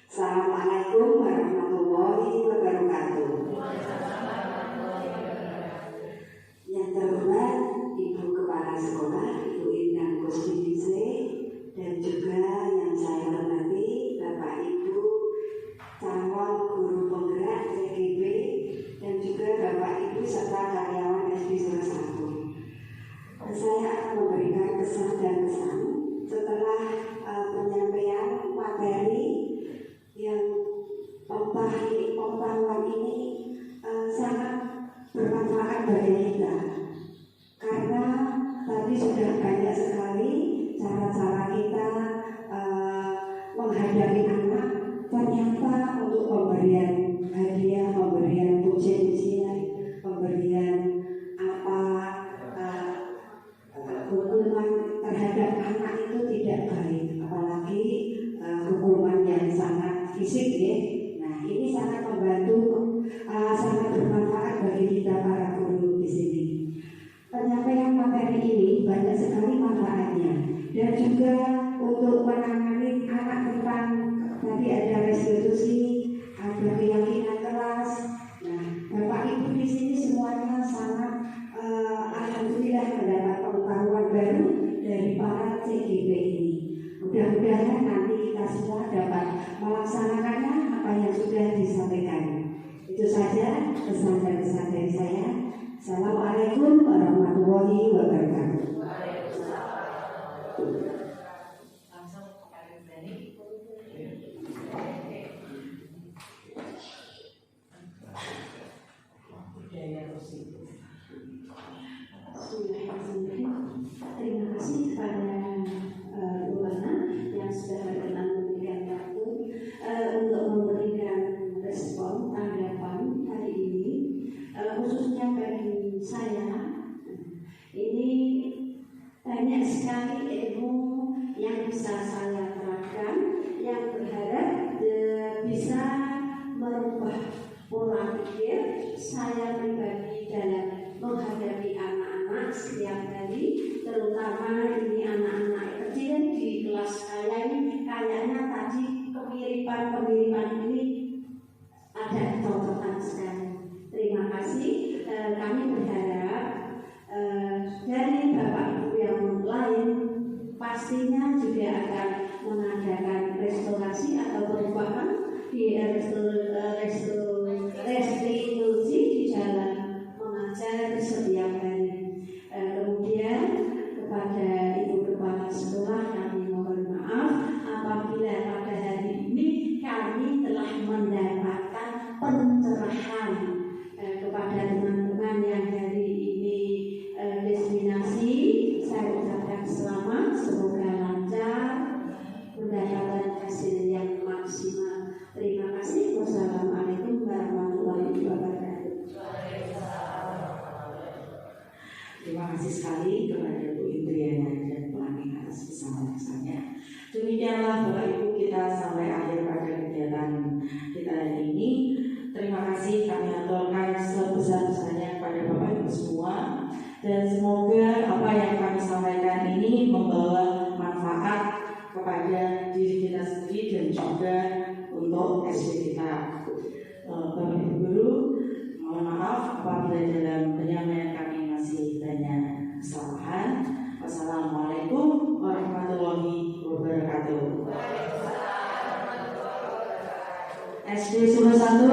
Assalamualaikum warahmatullahi wabarakatuh. Yang terhormat Ibu Kepala Sekolah, Ibu Indah Kusbidise, dan juga yang saya hormati Bapak Ibu calon guru penggerak CGB, dan juga Bapak Ibu serta karyawan SD Surasaku. Saya akan memberikan kesan dan kesan setelah penyampaian materi yang pengetahuan ini sangat bermanfaat bagi kita, karena tadi sudah banyak sekali cara-cara kita menghadapi anak. Ternyata untuk pemberian hadiah, pemberian pujian, pemberian hukuman terhadap anak itu tidak baik, apalagi hukuman yang sangat fisik ya. Nah, ini sangat membantu, sangat bermanfaat bagi kita para guru di sini. Penyampaian materi ini banyak sekali manfaatnya, dan juga untuk menangani anak tentang tadi ada restitusi, ada keyakinan kelas. Nah, Bapak Ibu di sini semuanya sangat mudah-mudahan nanti kita semua dapat melaksanakannya apa yang sudah disampaikan. Itu saja pesan dan pesan dari saya. Assalamualaikum warahmatullahi wabarakatuh.
Langsung kepada Berani. Budaya positif.
Terima kasih kepada Bu Ana yang sudah berkenan memberikan waktu untuk memberikan respon tanggapan hari ini, khususnya bagi saya. Ini banyak sekali ilmu yang bisa saya terapkan, yang berharap bisa merubah pola pikir saya pribadi dalam menghadapi anak-anak setiap hari, terutama ini anak-anak kecil di kelas saya ini. Kayaknya tadi kemiripan ini ada cocokan sekali. Terima kasih. Kami berharap dari Bapak Ibu yang lain pastinya juga akan mengadakan restorasi atau perubahan di restitusi di dalam mengajar setiap hari. Kemudian kepada Ibu Kepala Sekolah kami mohon maaf apabila pada hari ini kami telah mendapatkan pencerahan kepada teman-teman yang hari ini destinasi. Saya ucapkan selamat, semoga lancar, mendapatkan hasil yang maksimal. Terima kasih. Wassalamualaikum warahmatullahi wabarakatuh.
Terima kasih sekali kepada Bu Indriana dan Bu Ani atas kesabarannya. Demikianlah Bapak Ibu kita sampai akhir pada kegiatan kita hari ini. Terima kasih kami aturkan sebesar-besarnya kepada Bapak Ibu semua, dan semoga apa yang kami sampaikan ini membawa manfaat kepada diri kita sendiri dan juga untuk SD kita. Bapak Ibu Guru, mohon maaf apabila dalam penyampaian kami masih banyak kesalahan. Wassalamualaikum warahmatullahi wabarakatuh. SD Sumber 1